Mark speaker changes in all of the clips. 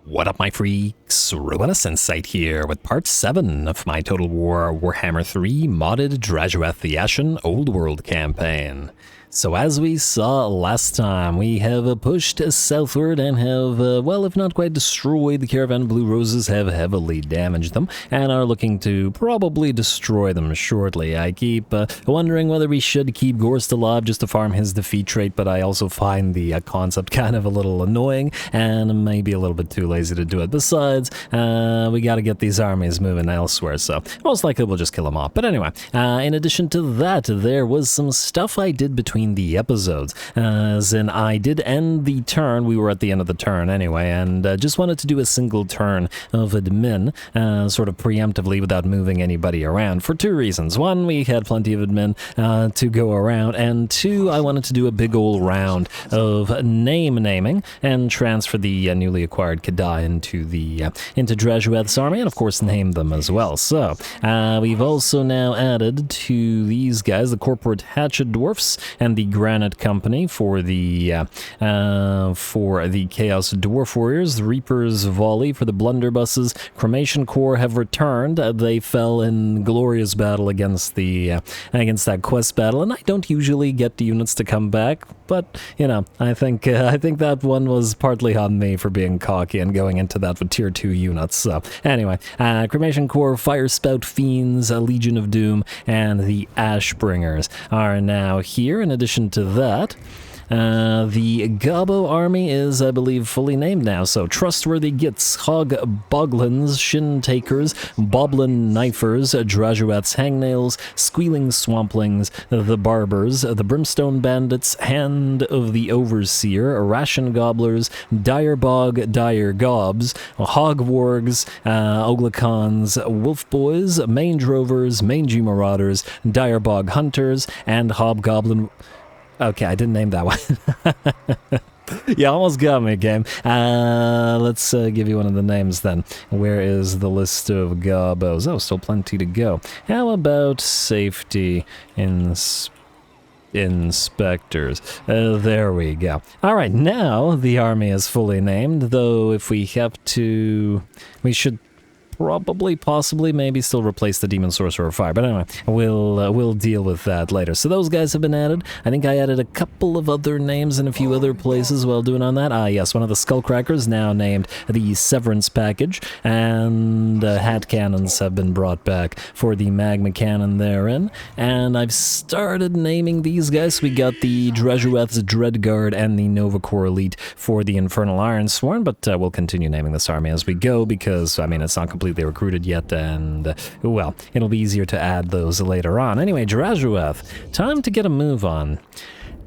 Speaker 1: What up, my freaks? RuinusInsight here with part 7 of my Total War Warhammer 3 modded Drazhoath the Ashen Old World campaign. So as we saw last time, we have pushed southward and have, well, if not quite destroyed the Caravan Blue Roses, have heavily damaged them, and are looking to probably destroy them shortly. I keep wondering whether we should keep Ghorst alive just to farm his defeat trait, but I also find the concept kind of a little annoying, and maybe a little bit too lazy to do it. Besides, we gotta get these armies moving elsewhere, so most likely we'll just kill them off. But anyway, in addition to that, there was some stuff I did between the episodes, as in I did end the turn. We were at the end of the turn anyway, and just wanted to do a single turn of admin, sort of preemptively without moving anybody around for two reasons. One, we had plenty of admin to go around, and two, I wanted to do a big old round of naming and transfer the newly acquired Kadai into Drazhoath's army, and of course name them as well. So we've also now added to these guys the corporate hatchet dwarfs and the granite company for the chaos dwarf warriors, the reaper's volley for the blunderbusses. Cremation corps have returned. They fell in glorious battle against that quest battle, and I don't usually get the units to come back, but you know, I think that one was partly on me for being cocky and going into that with tier 2 units. So anyway, Cremation corps, fire spout fiends, a Legion of Doom, and the Ashbringers are now here. In addition to that, the Gabo army is, I believe, fully named now. So Trustworthy Gits, Hog Boglins, Shin Takers, Boblin Knifers, Drazhoath's Hangnails, Squealing Swamplings, the Barbers, the Brimstone Bandits, Hand of the Overseer, Ration Gobblers, Dire Bog, Dire Gobs, Hog Wargs, Oglacons, Wolf Boys, Mange Rovers, Mangy Marauders, Dire Bog Hunters, and Hobgoblin... Okay, I didn't name that one. You almost got me, game. Let's give you one of the names then. Where is the list of gobos? Oh, still plenty to go. How about safety inspectors? There we go. All right, now the army is fully named, though if we have to... we should... probably, possibly, maybe still replace the Demon Sorcerer of Fire. But anyway, we'll deal with that later. So those guys have been added. I think I added a couple of other names in a few other places while doing on that. Yes, one of the Skullcrackers, now named the Severance Package, and hat cannons have been brought back for the Magma Cannon therein. And I've started naming these guys. We got the Drazhoath's Dreadguard and the Nova Corps Elite for the Infernal Ironsworn, but we'll continue naming this army as we go, because, I mean, it's not completely recruited yet, and well, it'll be easier to add those later on. Anyway, Drazhoath, time to get a move on.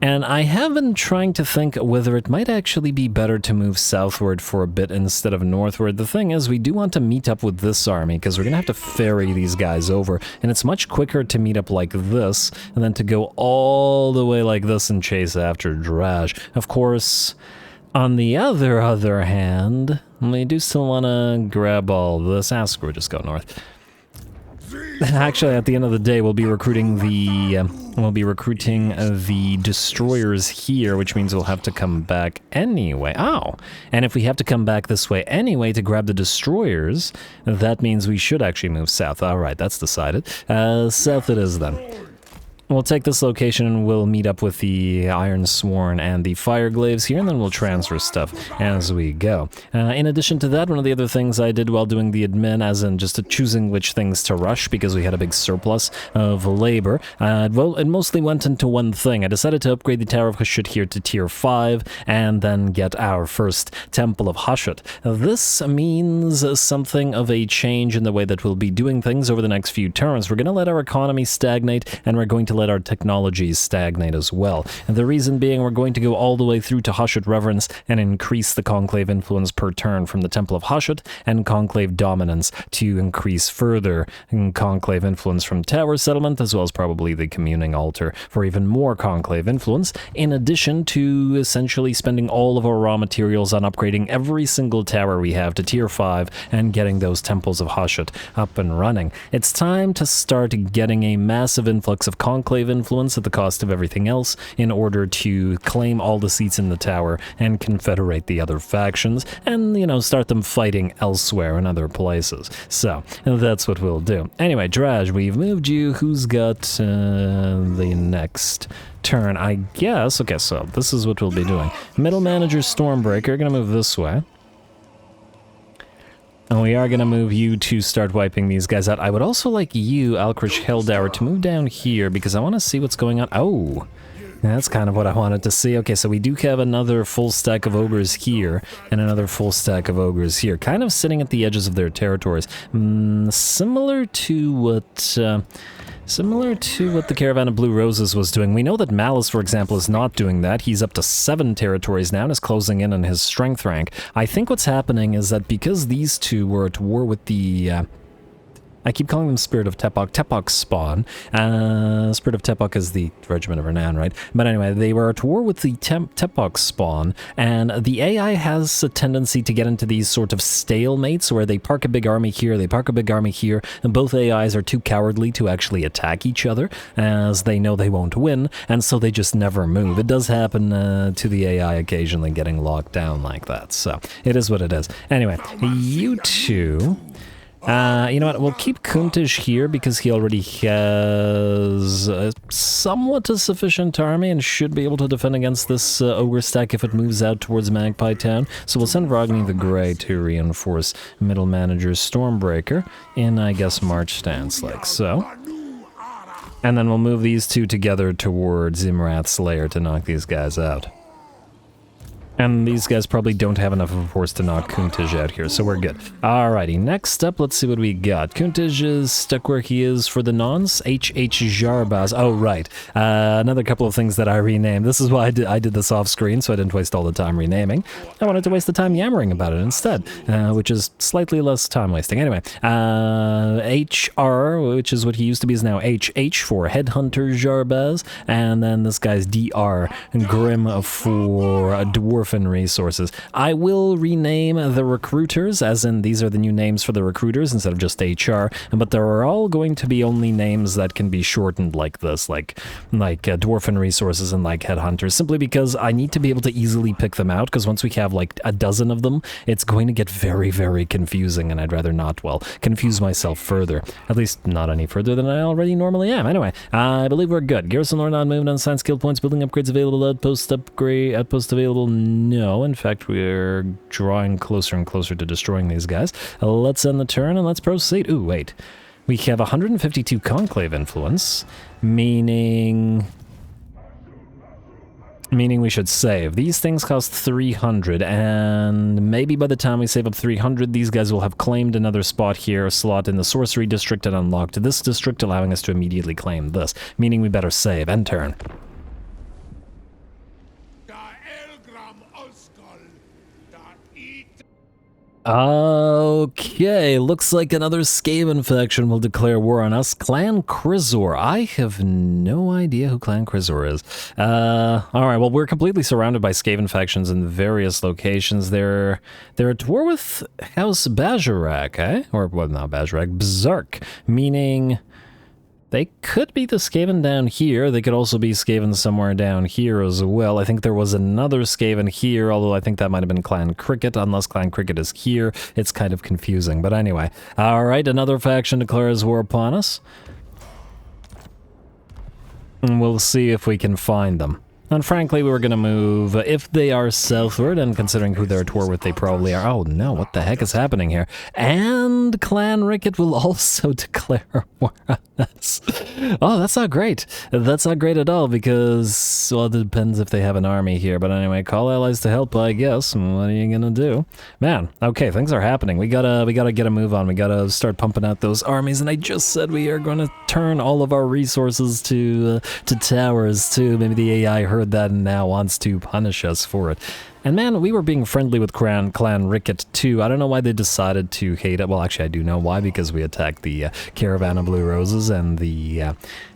Speaker 1: And I have been trying to think whether it might actually be better to move southward for a bit instead of northward. The thing is, we do want to meet up with this army, because we're going to have to ferry these guys over, and it's much quicker to meet up like this, and then to go all the way like this and chase after Draj. Of course, on the other hand, we do still want to grab all this. We'll just go north. Actually, at the end of the day, we'll be recruiting the destroyers here, which means we'll have to come back anyway. Oh, and if we have to come back this way anyway to grab the destroyers, that means we should actually move south. All right, that's decided. South it is then. We'll take this location and we'll meet up with the Ironsworn and the Fireglaves here, and then we'll transfer stuff as we go. In addition to that, one of the other things I did while doing the admin, as in just choosing which things to rush, because we had a big surplus of labor, well, it mostly went into one thing. I decided to upgrade the Tower of Hashut here to tier 5, and then get our first Temple of Hashut. This means something of a change in the way that we'll be doing things over the next few turns. We're going to let our economy stagnate, and we're going to let our technologies stagnate as well. And the reason being, we're going to go all the way through to Hashut Reverence and increase the Conclave influence per turn from the Temple of Hashut, and Conclave Dominance to increase further Conclave influence from Tower Settlement, as well as probably the Communing Altar for even more Conclave influence, in addition to essentially spending all of our raw materials on upgrading every single tower we have to tier 5 and getting those Temples of Hashut up and running. It's time to start getting a massive influx of Conclave conclave influence at the cost of everything else in order to claim all the seats in the tower and confederate the other factions and, you know, start them fighting elsewhere in other places. So, that's what we'll do. Anyway, Draj, we've moved you. Who's got the next turn? I guess. Okay, so this is what we'll be doing. Middle manager Stormbreaker, gonna move this way. And we are going to move you to start wiping these guys out. I would also like you, Alkrich Helldower, to move down here because I want to see what's going on. Oh, that's kind of what I wanted to see. Okay, so we do have another full stack of ogres here and another full stack of ogres here, kind of sitting at the edges of their territories. Similar to what the Caravan of Blue Roses was doing. We know that Malice, for example, is not doing that. He's up to 7 territories now and is closing in on his strength rank. I think what's happening is that because these two were at war with the... I keep calling them Spirit of Tepok. Tepok's spawn. Spirit of Tepok is the Regiment of Renown, right? But anyway, they were at war with the Tepok spawn, and the AI has a tendency to get into these sort of stalemates where they park a big army here, they park a big army here, and both AIs are too cowardly to actually attack each other, as they know they won't win, and so they just never move. It does happen to the AI occasionally getting locked down like that, so it is what it is. Anyway, you two... you know what, we'll keep Kuntish here because he already has somewhat a sufficient army and should be able to defend against this ogre stack if it moves out towards Magpie Town. So we'll send Ragni the Grey to reinforce middle manager Stormbreaker in, I guess, March stance like so. And then we'll move these two together towards Imrath's lair to knock these guys out. And these guys probably don't have enough of a force to knock Kuntij out here, so we're good. Alrighty, next up, let's see what we got. Kuntij is stuck where he is for the nonce. H.H. Jarbaz. Oh, right. Another couple of things that I renamed. This is why I did this off screen, so I didn't waste all the time renaming. I wanted to waste the time yammering about it instead, which is slightly less time wasting. Anyway, H.R., which is what he used to be, is now H.H. for Headhunter Jarbaz, and then this guy's D.R. Grim for Dwarf and resources. I will rename the recruiters, as in these are the new names for the recruiters instead of just HR, but there are all going to be only names that can be shortened like this, like Dwarf and resources and like Headhunters, simply because I need to be able to easily pick them out, because once we have like a dozen of them, it's going to get very, very confusing, and I'd rather not, well, confuse myself further. At least not any further than I already normally am. Anyway, I believe we're good. Garrison Lord on movement, unassigned skill points, building upgrades available, outpost available. No, in fact, we're drawing closer and closer to destroying these guys. Let's end the turn and let's proceed. Ooh, wait. We have 152 conclave influence, meaning we should save. These things cost 300, and maybe by the time we save up 300, these guys will have claimed another spot here, a slot in the sorcery district, and unlocked this district, allowing us to immediately claim this, meaning we better save. End turn. Okay, looks like another Skaven faction will declare war on us. Clan Krizor. I have no idea who Clan Krizor is. Alright, well, we're completely surrounded by Skaven factions in various locations. They're at war with House Bajarak, eh? Or, well, not Bajarak, Berserk, meaning... They could be the Skaven down here. They could also be Skaven somewhere down here as well. I think there was another Skaven here, although I think that might have been Clan Cricket. Unless Clan Cricket is here, it's kind of confusing. But anyway, alright, another faction declares war upon us. And we'll see if we can find them. And frankly, we were going to move, if they are southward, and considering who they're at war with, they probably are. Oh no, what the heck is happening here? And Clan Ricket will also declare war on us. Oh, that's not great. That's not great at all, because, well, it depends if they have an army here. But anyway, call allies to help, I guess. What are you going to do? Man, okay, things are happening. We gotta get a move on. We gotta start pumping out those armies, and I just said we are going to turn all of our resources to towers, too. Maybe the AI heard that and now wants to punish us for it. And man, we were being friendly with Clan Ricket too. I don't know why they decided to hate it. Well, actually, I do know why, because we attacked the Caravan of Blue Roses and the...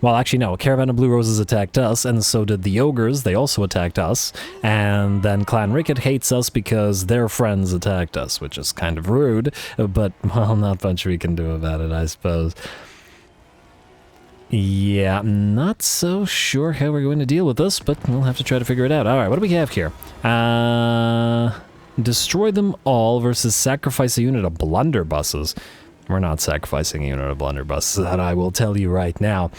Speaker 1: well, actually, no, Caravan of Blue Roses attacked us, and so did the Ogres. They also attacked us. And then Clan Ricket hates us because their friends attacked us, which is kind of rude, but, well, not much we can do about it, I suppose. Yeah, not so sure how we're going to deal with this, but we'll have to try to figure it out. All right, what do we have here? Destroy them all versus sacrifice a unit of blunderbusses. We're not sacrificing a unit of blunderbusses, that I will tell you right now.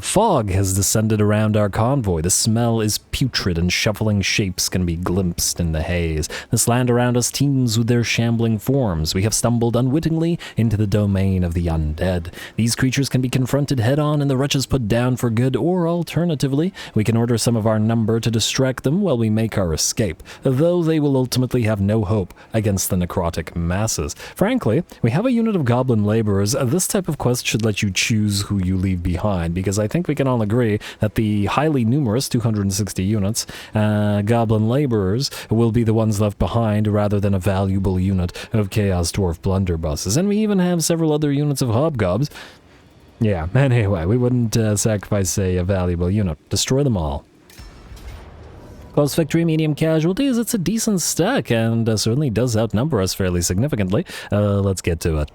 Speaker 1: Fog has descended around our convoy. The smell is putrid and shuffling shapes can be glimpsed in the haze. This land around us teems with their shambling forms. We have stumbled unwittingly into the domain of the undead. These creatures can be confronted head-on and the wretches put down for good, or alternatively, we can order some of our number to distract them while we make our escape, though they will ultimately have no hope against the necrotic masses. Frankly, we have a unit of goblin laborers. This type of quest should let you choose who you leave behind, because I think we can all agree that the highly numerous 260 units, goblin laborers, will be the ones left behind rather than a valuable unit of Chaos Dwarf blunderbusses. And we even have several other units of hobgobs. Yeah, anyway, we wouldn't sacrifice a valuable unit. Destroy them all. Close victory, medium casualties, it's a decent stack, and certainly does outnumber us fairly significantly. Let's get to it.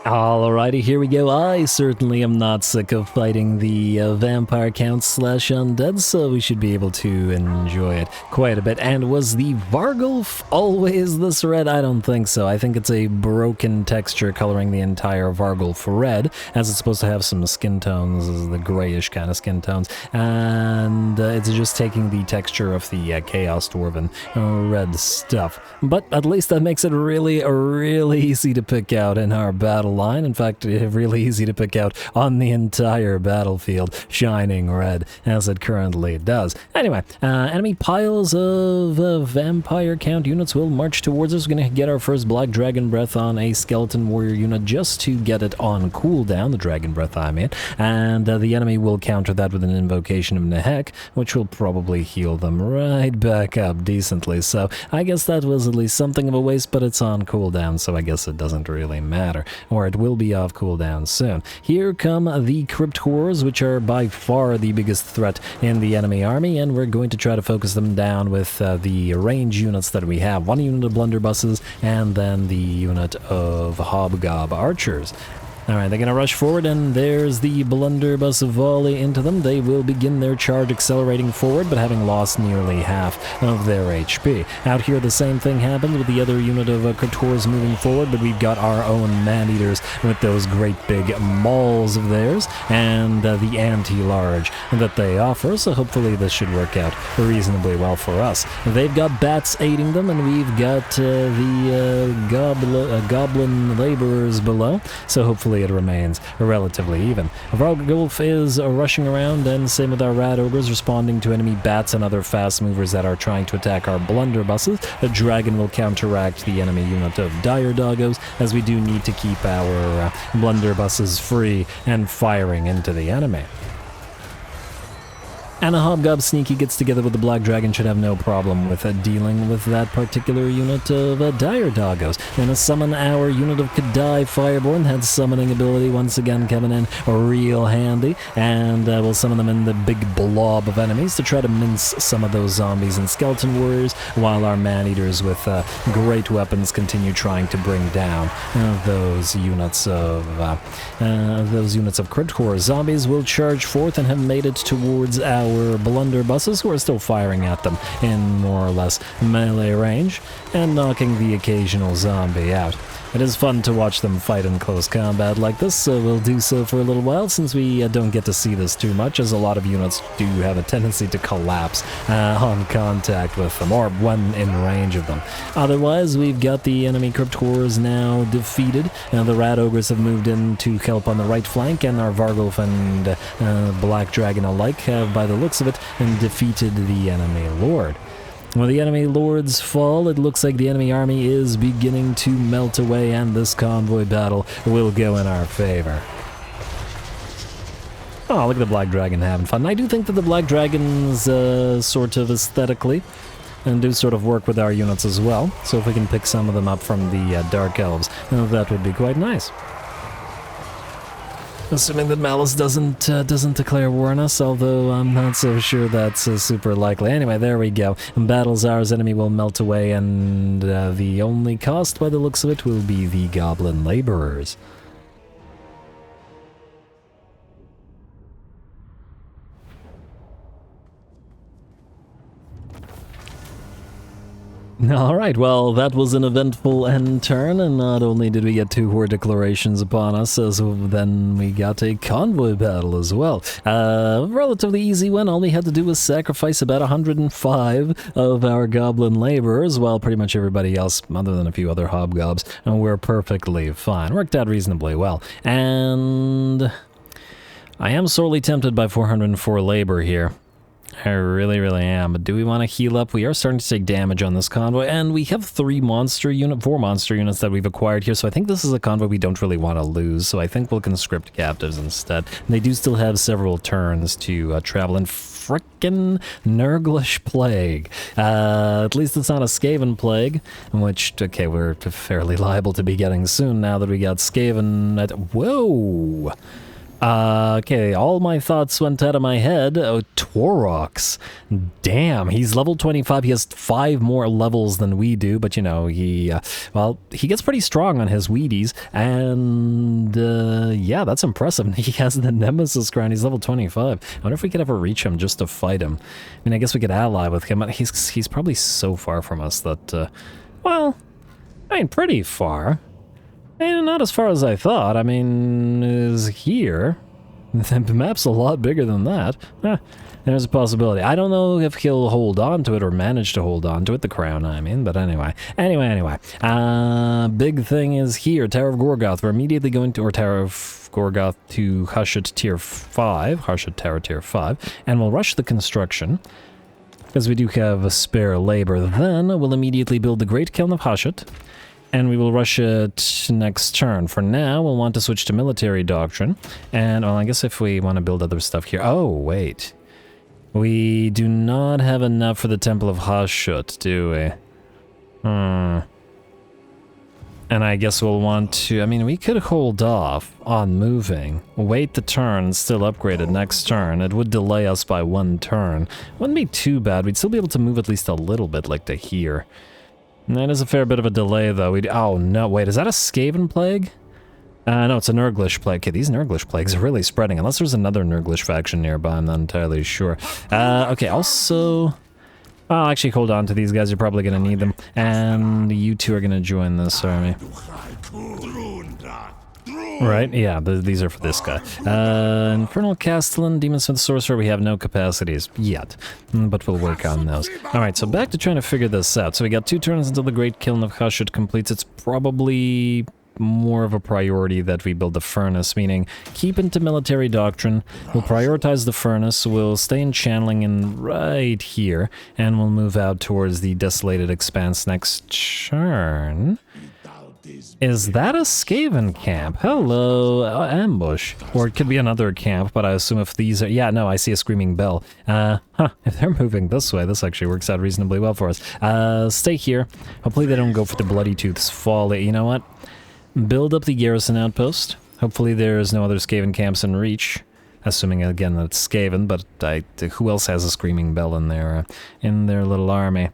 Speaker 1: Alrighty, here we go. I certainly am not sick of fighting the vampire counts slash undead, so we should be able to enjoy it quite a bit. And was the Vargulf always this red? I don't think so. I think it's a broken texture coloring the entire Vargulf red, as it's supposed to have some skin tones, the grayish kind of skin tones, and it's just taking the texture of the Chaos Dwarven red stuff. But at least that makes it really easy to pick out in our battle line. In fact, really easy to pick out on the entire battlefield, shining red as it currently does. Anyway, enemy piles of vampire count units will march towards us. We're going to get our first Black Dragon Breath on a skeleton warrior unit just to get it on cooldown, the Dragon Breath I mean, and the enemy will counter that with an Invocation of Nehek, which will probably heal them right back up decently. So I guess that was at least something of a waste, but it's on cooldown, so I guess it doesn't really matter. Or it will be off cooldown soon. Here come the Crypt Horrors, which are by far the biggest threat in the enemy army, and we're going to try to focus them down with the range units that we have. One unit of blunderbusses, and then the unit of hobgob archers. Alright, they're going to rush forward, and there's the blunderbuss volley into them. They will begin their charge accelerating forward, but having lost nearly half of their HP. Out here, the same thing happens with the other unit of Couture moving forward, but we've got our own man-eaters with those great big mauls of theirs, and the anti-large that they offer, so hopefully this should work out reasonably well for us. They've got bats aiding them, and we've got the goblin laborers below, so hopefully it remains relatively even. Vargulf is rushing around, and same with our rat ogres, responding to enemy bats and other fast movers that are trying to attack our blunderbusses. A dragon will counteract the enemy unit of dire doggos, as we do need to keep our blunderbusses free and firing into the enemy. And a Hobgob Sneaky gets together with the Black Dragon should have no problem with dealing with that particular unit of dire doggos. We're going to summon our unit of Kadai Fireborn. That summoning ability once again coming in real handy, and we'll summon them in the big blob of enemies to try to mince some of those zombies and skeleton warriors, while our man-eaters with great weapons continue trying to bring down those units of Crypt Horror. Zombies will charge forth and have made it towards our blunderbusses, who are still firing at them in more or less melee range and knocking the occasional zombie out. It is fun to watch them fight in close combat like this, so we'll do so for a little while, since we don't get to see this too much, as a lot of units do have a tendency to collapse on contact with them, or when in range of them. Otherwise, we've got the enemy Crypt Horrors now defeated. The Rat Ogres have moved in to help on the right flank, and our Vargulf and Black Dragon alike have, by the looks of it, defeated the enemy Lord. When the enemy lords fall, it looks like the enemy army is beginning to melt away, and this convoy battle will go in our favor. Oh, look at the Black Dragon having fun. I do think that the Black Dragons, sort of aesthetically, and do sort of work with our units as well. So if we can pick some of them up from the Dark Elves, that would be quite nice. Assuming that Malice doesn't declare war on us, although I'm not so sure that's super likely. Anyway, there we go. Battle's ours, enemy will melt away, and the only cost by the looks of it will be the Goblin Laborers. Alright, well, that was an eventful end turn, and not only did we get 2 horde declarations upon us, so then we got a convoy battle as well. Relatively easy one. All we had to do was sacrifice about 105 of our goblin laborers, while pretty much everybody else, other than a few other hobgobs, were perfectly fine. Worked out reasonably well. And I am sorely tempted by 404 labor here. I really, really am. But do we want to heal up? We are starting to take damage on this convoy, and we have 4 monster units that we've acquired here, so I think this is a convoy we don't really want to lose, so I think we'll conscript captives instead. And they do still have several turns to travel in. Frickin' Nurglish Plague. At least it's not a Skaven Plague, which, okay, we're fairly liable to be getting soon now that we got Skaven at... Whoa! Okay, all my thoughts went out of my head. Oh, Torox. Damn, he's level 25. He has 5 more levels than we do, but you know, he gets pretty strong on his Wheaties, and yeah, that's impressive. He has the Nemesis crown. He's level 25. I wonder if we could ever reach him just to fight him. I mean, I guess we could ally with him, but he's probably so far from us that, well, I mean, pretty far. And not as far as I thought. I mean, is here. The map's a lot bigger than that. There's a possibility. I don't know if he'll hold on to it or manage to hold on to it, the crown, I mean, but anyway. Big thing is here, Tower of Gorgoth. We're immediately going to, or Tower of Gorgoth to Hushut Tier 5, Hushut Tower Tier 5, and we'll rush the construction, because we do have a spare labor. Then we'll immediately build the Great Kiln of Hushut, and we will rush it next turn. For now, we'll want to switch to Military Doctrine. And, well, I guess if we want to build other stuff here... Oh, wait. We do not have enough for the Temple of Hushut, do we? And I guess we'll want to... I mean, we could hold off on moving. Wait the turn, still upgrade it next turn. It would delay us by 1 turn. Wouldn't be too bad. We'd still be able to move at least a little bit, like to here. That is a fair bit of a delay, though. Oh, no, wait, is that a Skaven Plague? No, it's a Nurglish Plague. Okay, these Nurglish Plagues are really spreading, unless there's another Nurglish faction nearby, I'm not entirely sure. Okay, also... I'll actually hold on to these guys, you're probably going to need them. And you two are going to join this army. Right, yeah, these are for this guy. Infernal Castellan, Demonsmith Sorcerer, we have no capacities yet, but we'll work on those. Alright, so back to trying to figure this out. So we got 2 turns until the Great Kiln of Hushut completes. It's probably more of a priority that we build the furnace, meaning keep into Military Doctrine, we'll prioritize the furnace, we'll stay in channeling in right here, and we'll move out towards the Desolated Expanse next turn. Is that a Skaven camp? Hello, ambush. Or it could be another camp, but I assume if these are... Yeah, no, I see a Screaming Bell. If they're moving this way, this actually works out reasonably well for us. Stay here. Hopefully they don't go for the Bloody Tooth's Fall. You know what? Build up the garrison outpost. Hopefully there's no other Skaven camps in reach. Assuming, again, that it's Skaven, but who else has a Screaming Bell in their little army?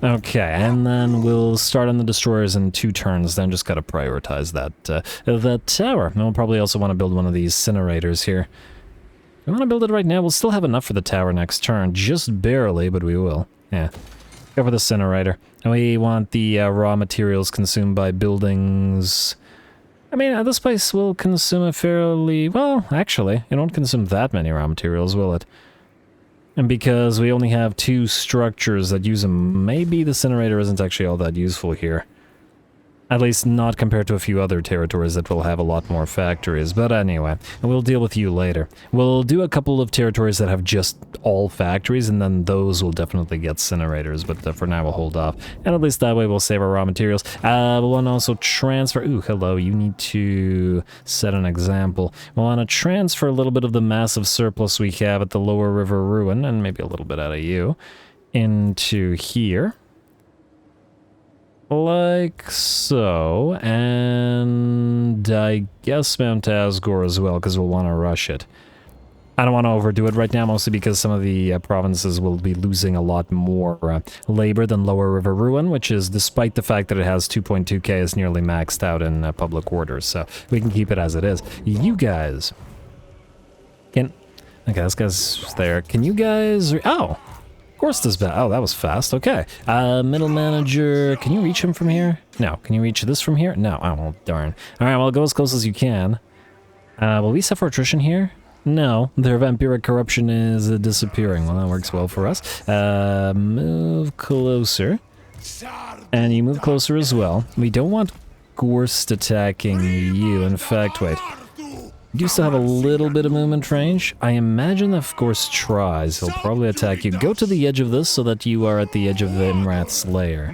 Speaker 1: Okay, and then we'll start on the destroyers in 2 turns, then just gotta prioritize that tower. And we'll probably also want to build one of these incinerators here. We want to build it right now, we'll still have enough for the tower next turn, just barely, but we will. Yeah, go for the incinerator. And we want the raw materials consumed by buildings... I mean, this place will consume a fairly... Well, actually, it won't consume that many raw materials, will it? And because we only have 2 structures that use them, maybe the incinerator isn't actually all that useful here. At least not compared to a few other territories that will have a lot more factories. But anyway, we'll deal with you later. We'll do a couple of territories that have just all factories, and then those will definitely get incinerators. But for now, we'll hold off. And at least that way, we'll save our raw materials. We'll want to also transfer... Ooh, hello, you need to set an example. We'll want to transfer a little bit of the massive surplus we have at the Lower River Ruin, and maybe a little bit out of you, into here. Like so, and I guess Mount Azgorh as well, because we'll want to rush it. I don't want to overdo it right now, mostly because some of the provinces will be losing a lot more labor than Lower River Ruin, which is, despite the fact that it has 2.2k, is nearly maxed out in public orders, so we can keep it as it is. You guys can... Okay, this guy's there. Can you guys... Oh! Ghorst is back. Oh, that was fast. Okay. Middle manager. Can you reach him from here? No. Can you reach this from here? No. Oh, well, darn. Alright, well, go as close as you can. Will we suffer attrition here? No. Their vampiric corruption is disappearing. Well, that works well for us. Move closer. And you move closer as well. We don't want Ghorst attacking you. In fact, wait. You do still have a little bit of movement range. I imagine if Ghorst tries, he'll probably attack you. Go to the edge of this so that you are at the edge of the Imrath's lair.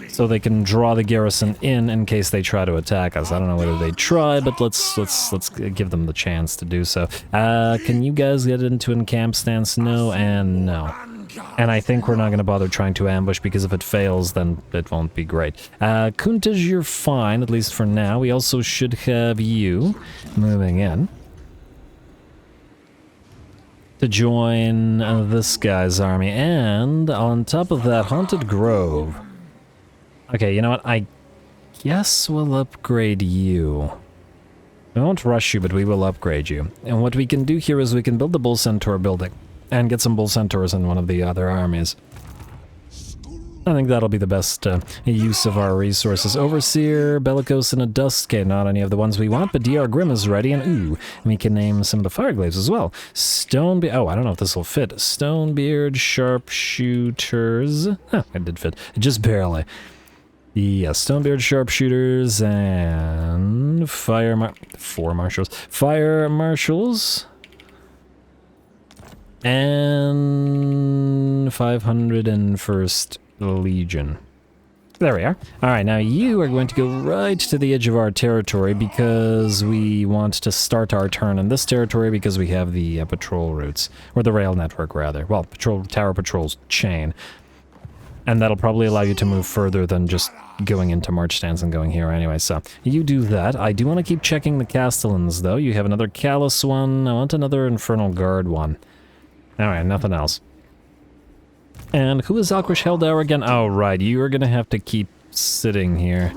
Speaker 1: So they can draw the garrison in case they try to attack us. I don't know whether they try, but let's give them the chance to do so. Can you guys get into encamp stance? No and no. And I think we're not going to bother trying to ambush, because if it fails, then it won't be great. Kuntaj, you're fine, at least for now. We also should have you moving in to join this guy's army. And on top of that, Haunted Grove. Okay, you know what? I guess we'll upgrade you. We won't rush you, but we will upgrade you. And what we can do here is we can build the Bull Centaur building. And get some Bull Centaurs in one of the other armies. I think that'll be the best use of our resources. Overseer, Bellicose, and a Dustcade. Not any of the ones we want, but DR Grim is ready, and ooh, we can name some of the Fireglaves as well. Stonebeard... Oh, I don't know if this will fit. Stonebeard, Sharpshooters... Huh, it did fit. Just barely. Yeah, Stonebeard, Sharpshooters, and... Fire Marshals... And 501st Legion. There we are. Alright, now you are going to go right to the edge of our territory because we want to start our turn in this territory because we have the patrol routes. Or the rail network, rather. Well, tower patrols chain. And that'll probably allow you to move further than just going into march stance and going here anyway, so you do that. I do want to keep checking the Castellans, though. You have another Callous one. I want another Infernal Guard one. Alright, nothing else. And who is Alkrish Heldauer again? Oh, right, you are going to have to keep sitting here.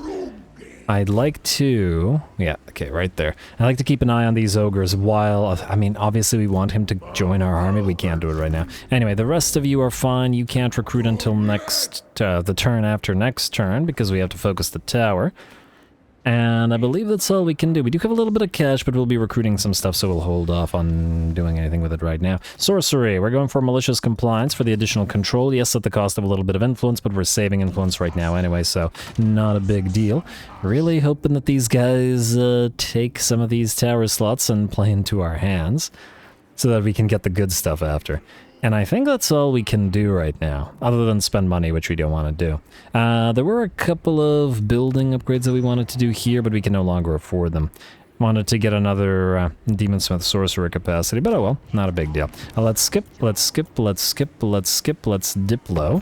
Speaker 1: I'd like to... Yeah, okay, right there. I'd like to keep an eye on these ogres while... I mean, obviously we want him to join our army. We can't do it right now. Anyway, the rest of you are fine. You can't recruit until next... the turn after next turn, because we have to focus the tower. And I believe that's all we can do. We do have a little bit of cash, but we'll be recruiting some stuff, so we'll hold off on doing anything with it right now. Sorcery. We're going for malicious compliance for the additional control. Yes, at the cost of a little bit of influence, but we're saving influence right now anyway, so not a big deal. Really hoping that these guys take some of these tower slots and play into our hands, so that we can get the good stuff after. And I think that's all we can do right now, other than spend money, which we don't want to do. There were a couple of building upgrades that we wanted to do here, but we can no longer afford them. Wanted to get another Demonsmith Sorcerer capacity, but oh well, not a big deal. Let's skip, let's dip low,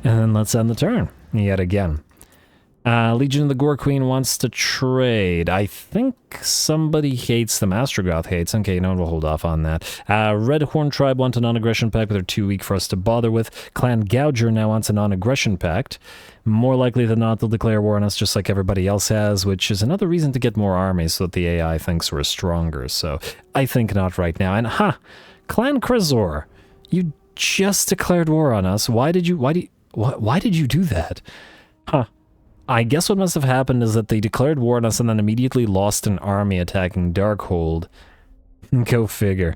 Speaker 1: and then let's end the turn, yet again. Legion of the Gore Queen wants to trade. I think somebody hates them. Astrogoth hates. Okay, you know what, we'll hold off on that. Red Horn Tribe want a non-aggression pact, but they're too weak for us to bother with. Clan Gouger now wants a non-aggression pact. More likely than not, they'll declare war on us just like everybody else has, which is another reason to get more armies so that the AI thinks we're stronger. So I think not right now. And Clan Krezor, you just declared war on us. Why did you do that? I guess what must have happened is that they declared war on us and then immediately lost an army attacking Darkhold. Go figure.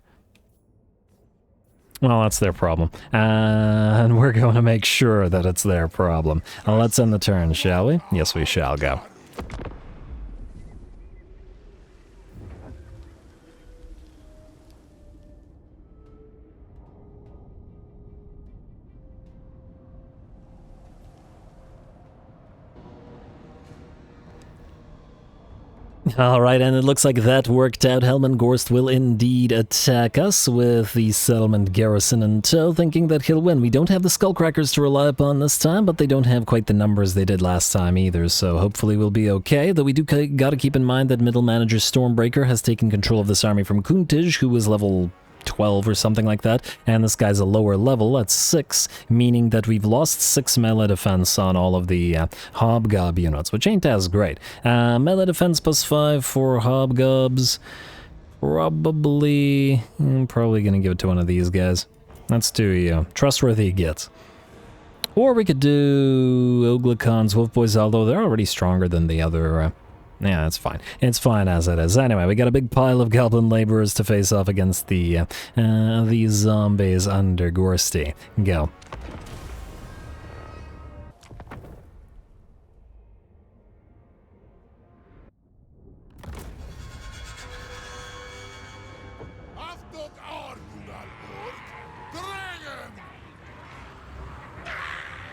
Speaker 1: Well, that's their problem. And we're going to make sure that it's their problem. Let's end the turn, shall we? Yes, we shall go. Alright, and it looks like that worked out. Helman Ghorst will indeed attack us with the settlement garrison in tow, thinking that he'll win. We don't have the Skullcrackers to rely upon this time, but they don't have quite the numbers they did last time either, so hopefully we'll be okay. Though we do gotta keep in mind that middle manager Stormbreaker has taken control of this army from Kuntij, who was level 12 or something like that, and this guy's a lower level at 6, meaning that we've lost 6 melee defense on all of the Hobgob units, which ain't as great. Melee defense plus 5 for Hobgobs, probably gonna give it to one of these guys. Let's do Trustworthy Gets. Or we could do Oglacon's Wolfboys, although they're already stronger than the other... yeah, it's fine. It's fine as it is. Anyway, we got a big pile of goblin laborers to face off against the these zombies under Ghosty. Go.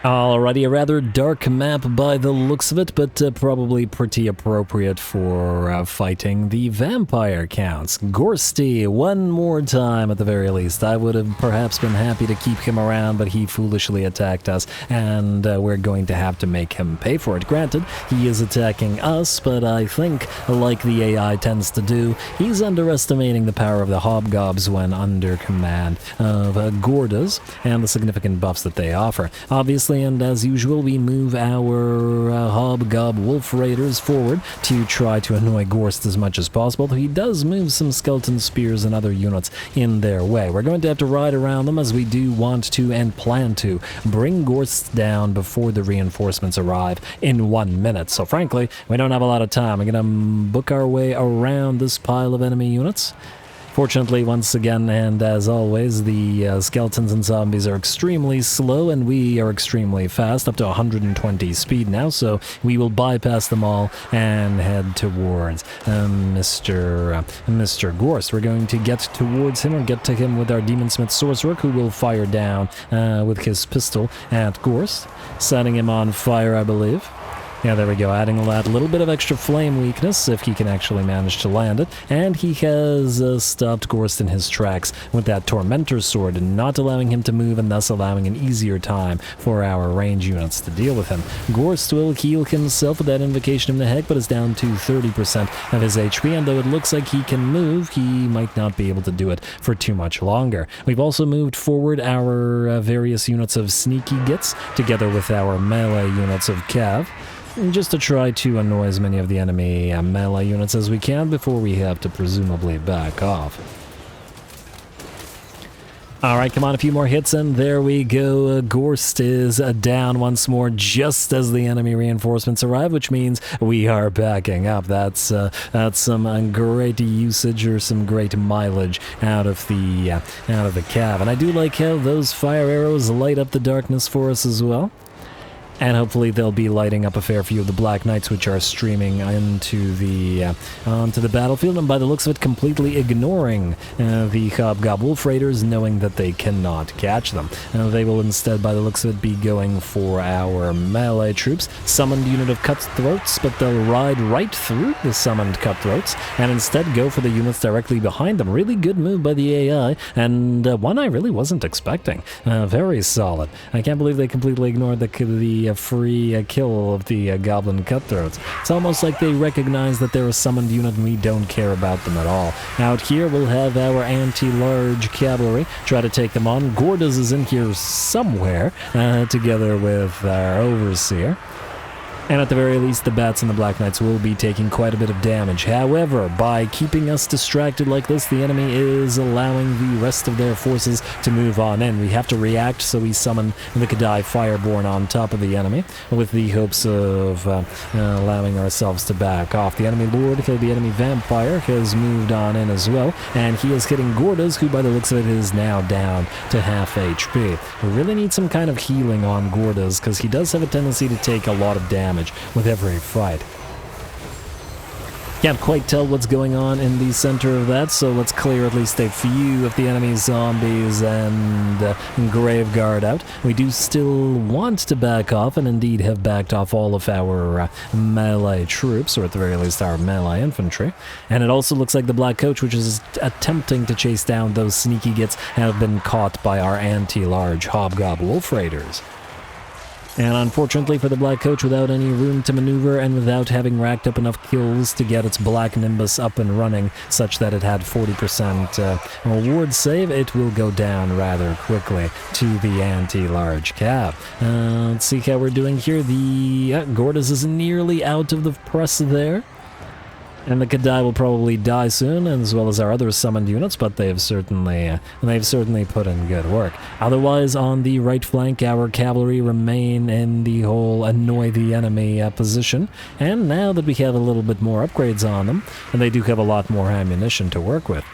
Speaker 1: Alrighty, a rather dark map by the looks of it, but probably pretty appropriate for fighting the vampire counts. Ghosty, one more time at the very least. I would have perhaps been happy to keep him around, but he foolishly attacked us, and we're going to have to make him pay for it. Granted, he is attacking us, but I think, like the AI tends to do, he's underestimating the power of the Hobgobs when under command of Gordas and the significant buffs that they offer. Obviously, and as usual, we move our Hobgob Wolf Raiders forward to try to annoy Ghorst as much as possible, though he does move some Skeleton Spears and other units in their way. We're going to have to ride around them, as we do want to and plan to bring Ghorst down before the reinforcements arrive in 1 minute. So frankly, we don't have a lot of time. We're going to book our way around this pile of enemy units. Fortunately, once again, and as always, the skeletons and zombies are extremely slow, and we are extremely fast, up to 120 speed now, so we will bypass them all and head towards Mr. Ghorst. We're going to get towards him, or get to him with our Demonsmith Sorcerer, who will fire down with his pistol at Ghorst, setting him on fire, I believe. Yeah, there we go, adding that little bit of extra flame weakness, if he can actually manage to land it. And he has stopped Ghorst in his tracks with that Tormentor Sword, not allowing him to move, and thus allowing an easier time for our range units to deal with him. Ghorst will heal himself with that Invocation of the Heck, but is down to 30% of his HP, and though it looks like he can move, he might not be able to do it for too much longer. We've also moved forward our various units of Sneaky Gits, together with our melee units of Cav, just to try to annoy as many of the enemy melee units as we can before we have to presumably back off. Alright, come on, a few more hits, and there we go. Ghorst is down once more just as the enemy reinforcements arrive, which means we are backing up. That's some great usage, or some great mileage out of the Cav. And I do like how those fire arrows light up the darkness for us as well. And hopefully they'll be lighting up a fair few of the Black Knights, which are streaming into the onto the battlefield, and by the looks of it, completely ignoring the Hobgob Wolf Raiders, knowing that they cannot catch them. They will instead, by the looks of it, be going for our melee troops. Summoned unit of Cutthroats, but they'll ride right through the summoned Cutthroats, and instead go for the units directly behind them. Really good move by the AI, and one I really wasn't expecting. Very solid. I can't believe they completely ignored the free kill of the Goblin Cutthroats. It's almost like they recognize that they're a summoned unit and we don't care about them at all. Out here we'll have our anti-large cavalry try to take them on. Gordas is in here somewhere, together with our Overseer. And at the very least, the Bats and the Black Knights will be taking quite a bit of damage. However, by keeping us distracted like this, the enemy is allowing the rest of their forces to move on in. We have to react, so we summon the Kadai Fireborn on top of the enemy, with the hopes of allowing ourselves to back off. The enemy Lord, the enemy Vampire, has moved on in as well, and he is hitting Gordas, who by the looks of it is now down to half HP. We really need some kind of healing on Gordas, because he does have a tendency to take a lot of damage with every fight. Can't quite tell what's going on in the center of that, so let's clear at least a few of the enemy zombies and Graveguard out. We do still want to back off, and indeed have backed off all of our melee troops, or at the very least our melee infantry. And it also looks like the Black Coach, which is attempting to chase down those sneaky gits, have been caught by our anti-large Hobgob Wolf Raiders. And unfortunately for the Black Coach, without any room to maneuver and without having racked up enough kills to get its Black Nimbus up and running such that it had 40% reward save, it will go down rather quickly to the anti-large cap. Let's see how we're doing here. The Ghorst is nearly out of the press there. And the Kadai will probably die soon, as well as our other summoned units, but they've certainly put in good work. Otherwise, on the right flank, our cavalry remain in the whole annoy the enemy position. And now that we have a little bit more upgrades on them, and they do have a lot more ammunition to work with.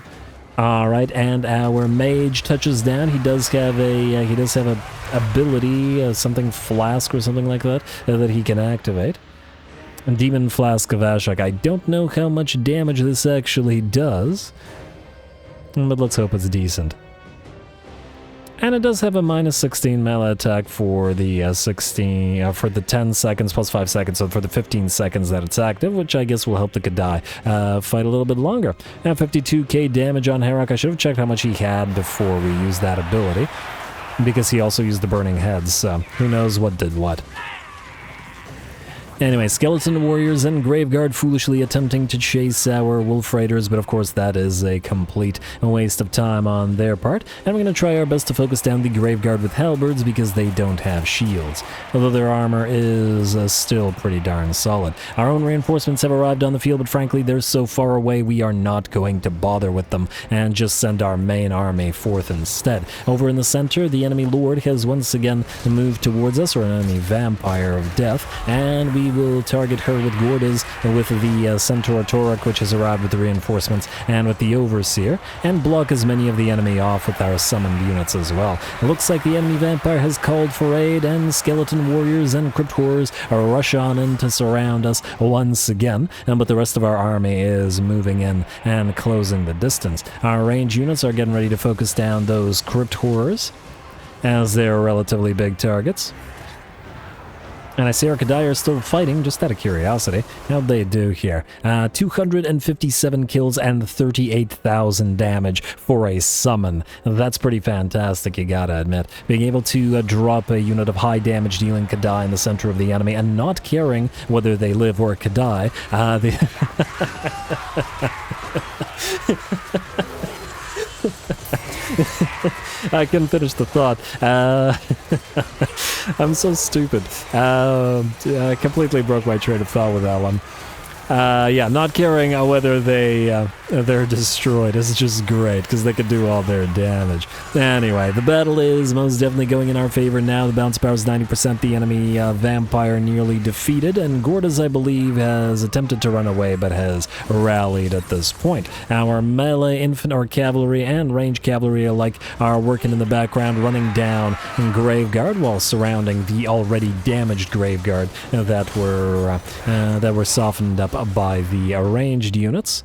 Speaker 1: Alright, and our mage touches down. He does have a ability, something flask or something like that, that he can activate. Demon Flask of Ashok. I don't know how much damage this actually does, but let's hope it's decent. And it does have a minus 16 melee attack for the for the 10 seconds plus 5 seconds, so for the 15 seconds that it's active, which I guess will help the Kadai fight a little bit longer. Now 52k damage on Herok. I should have checked how much he had before we used that ability, because he also used the Burning Heads, so who knows what did what. Anyway, Skeleton Warriors and Graveguard foolishly attempting to chase our Wolf Raiders, but of course that is a complete waste of time on their part, and we're going to try our best to focus down the Graveguard with Halberds because they don't have shields, although their armor is still pretty darn solid. Our own reinforcements have arrived on the field, but frankly they're so far away we are not going to bother with them and just send our main army forth instead. Over in the center, the enemy Lord has once again moved towards us, or an enemy Vampire of Death, and we will target her with Gordas, with the Centaur Torok, which has arrived with the reinforcements, and with the Overseer, and block as many of the enemy off with our summoned units as well. It looks like the enemy Vampire has called for aid, and Skeleton Warriors and Crypt Horrors are rush on in to surround us once again, but the rest of our army is moving in and closing the distance. Our range units are getting ready to focus down those Crypt Horrors, as they're relatively big targets. And I see our Kadai are still fighting, just out of curiosity. How'd they do here? 257 kills and 38,000 damage for a summon. That's pretty fantastic, you gotta admit. Being able to drop a unit of high damage dealing Kadai in the center of the enemy and not caring whether they live or Kadai. I couldn't finish the thought. I'm so stupid. I completely broke my train of thought with that one. Yeah, not caring whether they're destroyed is just great, because they could do all their damage. Anyway, the battle is most definitely going in our favor now. The bounce power is 90%, the enemy Vampire nearly defeated, and Gordas, I believe, has attempted to run away, but has rallied at this point. Our melee, infant, or cavalry, and range cavalry alike are working in the background, running down Graveguard, while surrounding the already damaged Graveguard that were softened up by the ranged units.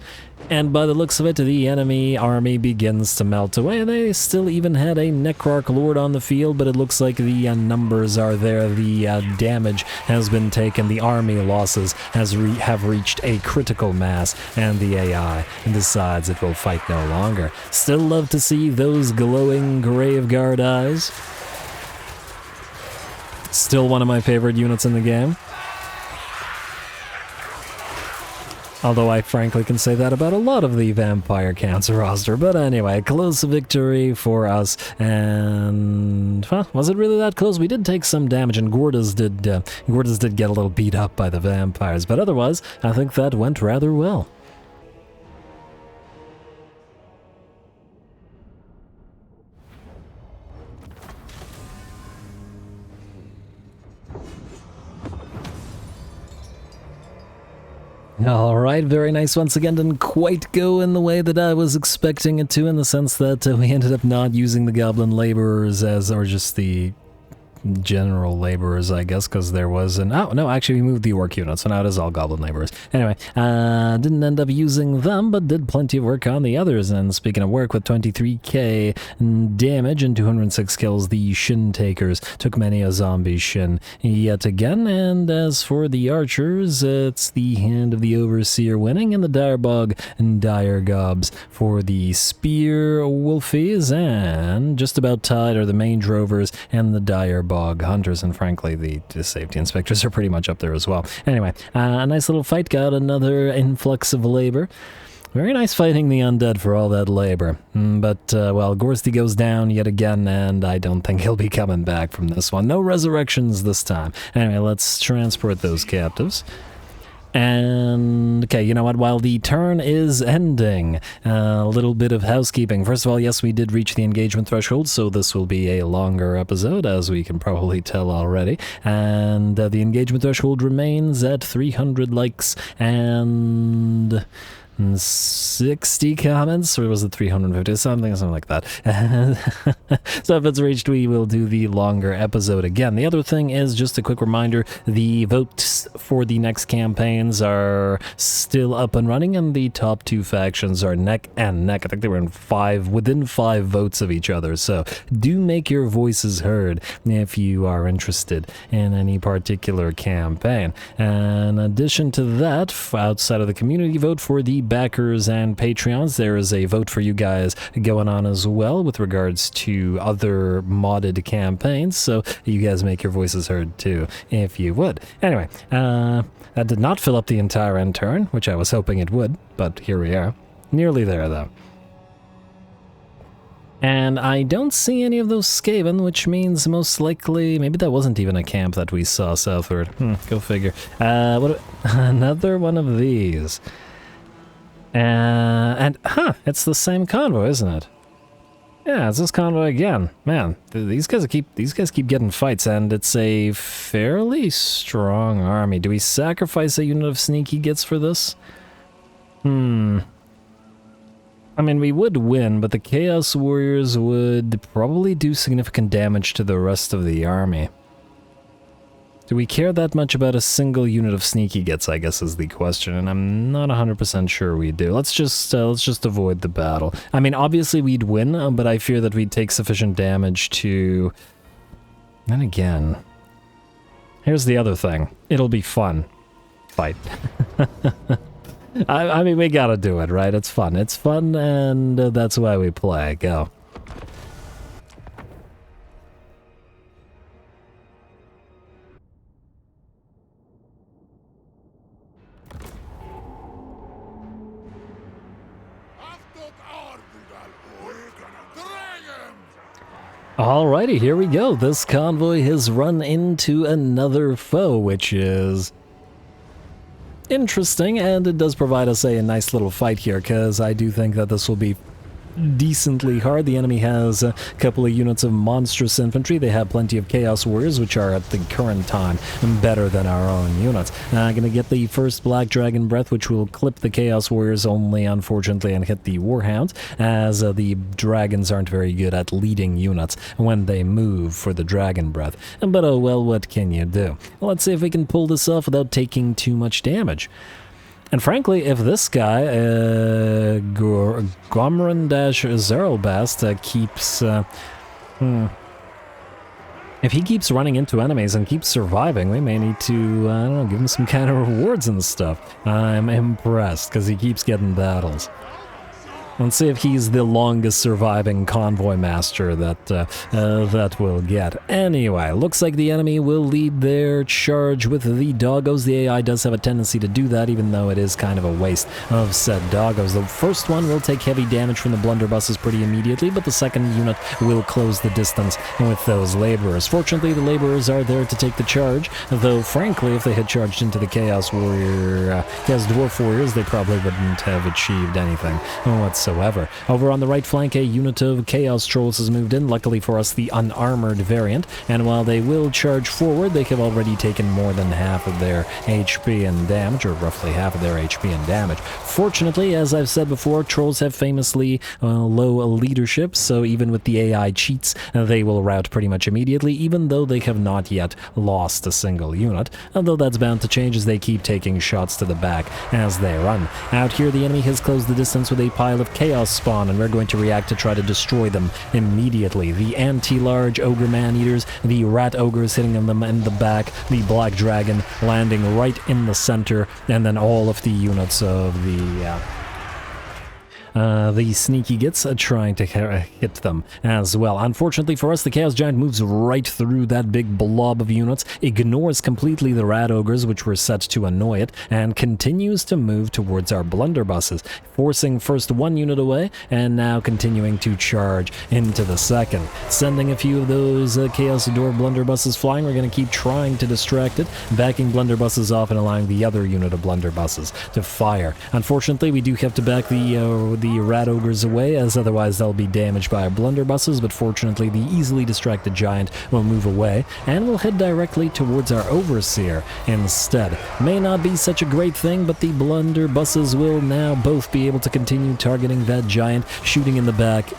Speaker 1: And by the looks of it, the enemy army begins to melt away. They still even had a Necrarch Lord on the field, but it looks like the numbers are there. The damage has been taken. The army losses have reached a critical mass, and the AI decides it will fight no longer. Still love to see those glowing Graveguard eyes. Still one of my favorite units in the game. Although I frankly can say that about a lot of the Vampire Counts roster. But anyway, close victory for us. And, well, was it really that close? We did take some damage, and Gordas did get a little beat up by the vampires. But otherwise, I think that went rather well. Alright, very nice once again. Didn't quite go in the way that I was expecting it to, in the sense that we ended up not using the Goblin Laborers or just the general laborers, I guess, because there was an... Oh, no, actually, we moved the orc unit, so now it is all goblin laborers. Anyway, didn't end up using them, but did plenty of work on the others. And speaking of work, with 23k damage and 206 kills, the Shin Takers took many a zombie Shin yet again. And as for the archers, it's the Hand of the Overseer winning, and the Direbog and Dire Gobs for the Spear Wolfies, and just about tied are the Mange Rovers and the Direbog Hunters, and frankly, the Safety Inspectors are pretty much up there as well. Anyway, a nice little fight, got another influx of labor. Very nice fighting the undead for all that labor. But, well, Ghorst goes down yet again, and I don't think he'll be coming back from this one. No resurrections this time. Anyway, let's transport those captives. And, okay, you know what, while the turn is ending, a little bit of housekeeping. First of all, yes, we did reach the engagement threshold, so this will be a longer episode, as we can probably tell already. And the engagement threshold remains at 300 likes and 60 comments, or was it 350? Something like that. So if it's reached, we will do the longer episode again. The other thing is just a quick reminder, the votes for the next campaigns are still up and running, and the top two factions are neck and neck. I think they were within 5 votes of each other, so do make your voices heard if you are interested in any particular campaign. In addition to that, outside of the community vote for the backers and Patreons, there is a vote for you guys going on as well with regards to other modded campaigns, so you guys make your voices heard too, if you would. Anyway, that did not fill up the entire end turn, which I was hoping it would, but here we are. Nearly there, though. And I don't see any of those Skaven, which means most likely... Maybe that wasn't even a camp that we saw southward. Go figure. Another one of these. It's the same convoy, isn't it? Yeah, it's this convoy again. Man, these guys keep getting fights, and it's a fairly strong army. Do we sacrifice a unit of sneaky gits for this? I mean, we would win, but the Chaos Warriors would probably do significant damage to the rest of the army. Do we care that much about a single unit of sneaky gits, I guess, is the question, and I'm not 100% sure we do. Let's just avoid the battle. I mean, obviously we'd win, but I fear that we'd take sufficient damage to... And again... Here's the other thing. It'll be fun. Fight. I mean, we gotta do it, right? It's fun. It's fun, and that's why we play. Go. Alrighty, here we go. This convoy has run into another foe, which is interesting, and it does provide us a nice little fight here, because I do think that this will be decently hard. The enemy has a couple of units of monstrous infantry. They have plenty of Chaos Warriors, which are at the current time better than our own units. Gonna get the first Black Dragon Breath, which will clip the Chaos Warriors only, unfortunately, and hit the Warhounds, as the dragons aren't very good at leading units when they move for the Dragon Breath. But oh well, what can you do? Let's see if we can pull this off without taking too much damage. And frankly, if this guy, Gomran-Zerlbast, keeps, if he keeps running into enemies and keeps surviving, we may need to, I don't know, give him some kind of rewards and stuff. I'm impressed, because he keeps getting battles. Let's see if he's the longest surviving convoy master that we'll get. Anyway, looks like the enemy will lead their charge with the doggos. The AI does have a tendency to do that, even though it is kind of a waste of said doggos. The first one will take heavy damage from the blunderbusses pretty immediately, but the second unit will close the distance with those laborers. Fortunately, the laborers are there to take the charge, though frankly, if they had charged into the Chaos Dwarf Warriors, they probably wouldn't have achieved anything whatsoever. whatsoever. Over on the right flank, a unit of Chaos Trolls has moved in, luckily for us the unarmored variant, and while they will charge forward, they have already taken more than half of their HP and damage, or roughly half of their HP and damage. Fortunately, as I've said before, Trolls have famously low leadership, so even with the AI cheats, they will rout pretty much immediately, even though they have not yet lost a single unit, although that's bound to change as they keep taking shots to the back as they run. Out here, the enemy has closed the distance with a pile of Chaos Spawn, and we're going to react to try to destroy them immediately. The anti-large Ogre Man-Eaters, the Rat Ogres hitting them in the back, the Black Dragon landing right in the center, and then all of the units of the Sneaky Gits trying to hit them as well. Unfortunately for us, the Chaos Giant moves right through that big blob of units, ignores completely the Rat Ogres, which were set to annoy it, and continues to move towards our blunderbusses, forcing first one unit away, and now continuing to charge into the second. Sending a few of those Chaos Dwarf blunderbusses flying, we're going to keep trying to distract it, backing blunderbusses off and allowing the other unit of blunderbusses to fire. Unfortunately, we do have to back the Rat Ogres away, as otherwise they'll be damaged by our blunderbusses, but fortunately the easily distracted giant will move away and will head directly towards our Overseer instead. May not be such a great thing, but the blunderbusses will now both be able to continue targeting that giant, shooting in the back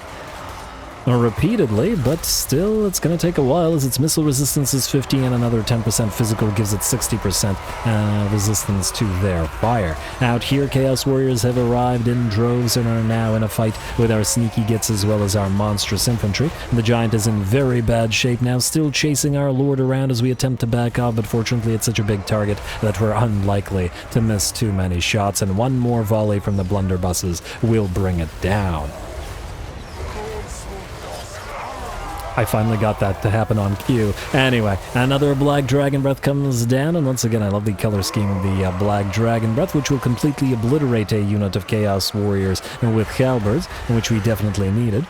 Speaker 1: repeatedly, but still it's going to take a while as its missile resistance is 50 and another 10% physical gives it 60% resistance to their fire. Out here, Chaos Warriors have arrived in droves and are now in a fight with our Sneaky Gits as well as our monstrous infantry. The giant is in very bad shape now, still chasing our lord around as we attempt to back off, but fortunately it's such a big target that we're unlikely to miss too many shots, and one more volley from the blunderbusses will bring it down. I finally got that to happen on cue. Anyway, another Black Dragon Breath comes down, and once again I love the color scheme of the Black Dragon Breath, which will completely obliterate a unit of Chaos Warriors with halberds, which we definitely needed.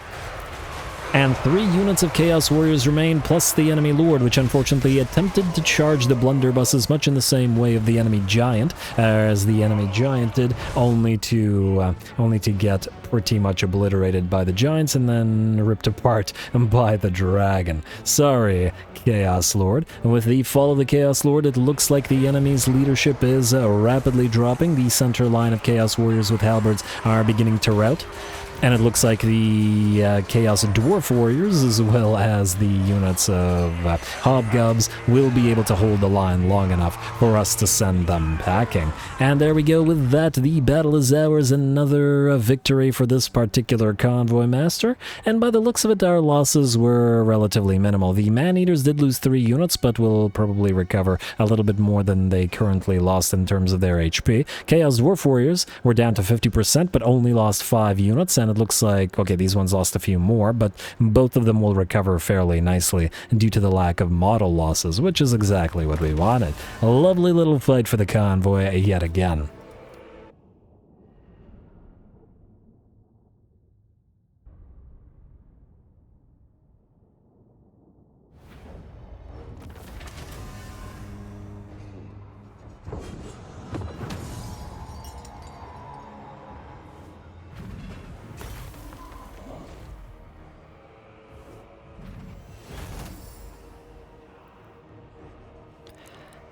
Speaker 1: And 3 units of Chaos Warriors remain, plus the enemy Lord, which unfortunately attempted to charge the blunderbusses much in the same way of the enemy Giant, as the enemy Giant did, only to get pretty much obliterated by the Giants and then ripped apart by the Dragon. Sorry, Chaos Lord. With the fall of the Chaos Lord, it looks like the enemy's leadership is rapidly dropping. The center line of Chaos Warriors with halberds are beginning to rout. And it looks like the Chaos Dwarf Warriors, as well as the units of Hobgobs, will be able to hold the line long enough for us to send them packing. And there we go with that. The battle is ours. Another victory for this particular Convoy Master. And by the looks of it, our losses were relatively minimal. The Man-Eaters did lose 3 units, but will probably recover a little bit more than they currently lost in terms of their HP. Chaos Dwarf Warriors were down to 50%, but only lost 5 units, and it looks like, okay, these ones lost a few more, but both of them will recover fairly nicely due to the lack of model losses, which is exactly what we wanted. A lovely little fight for the Convoy yet again.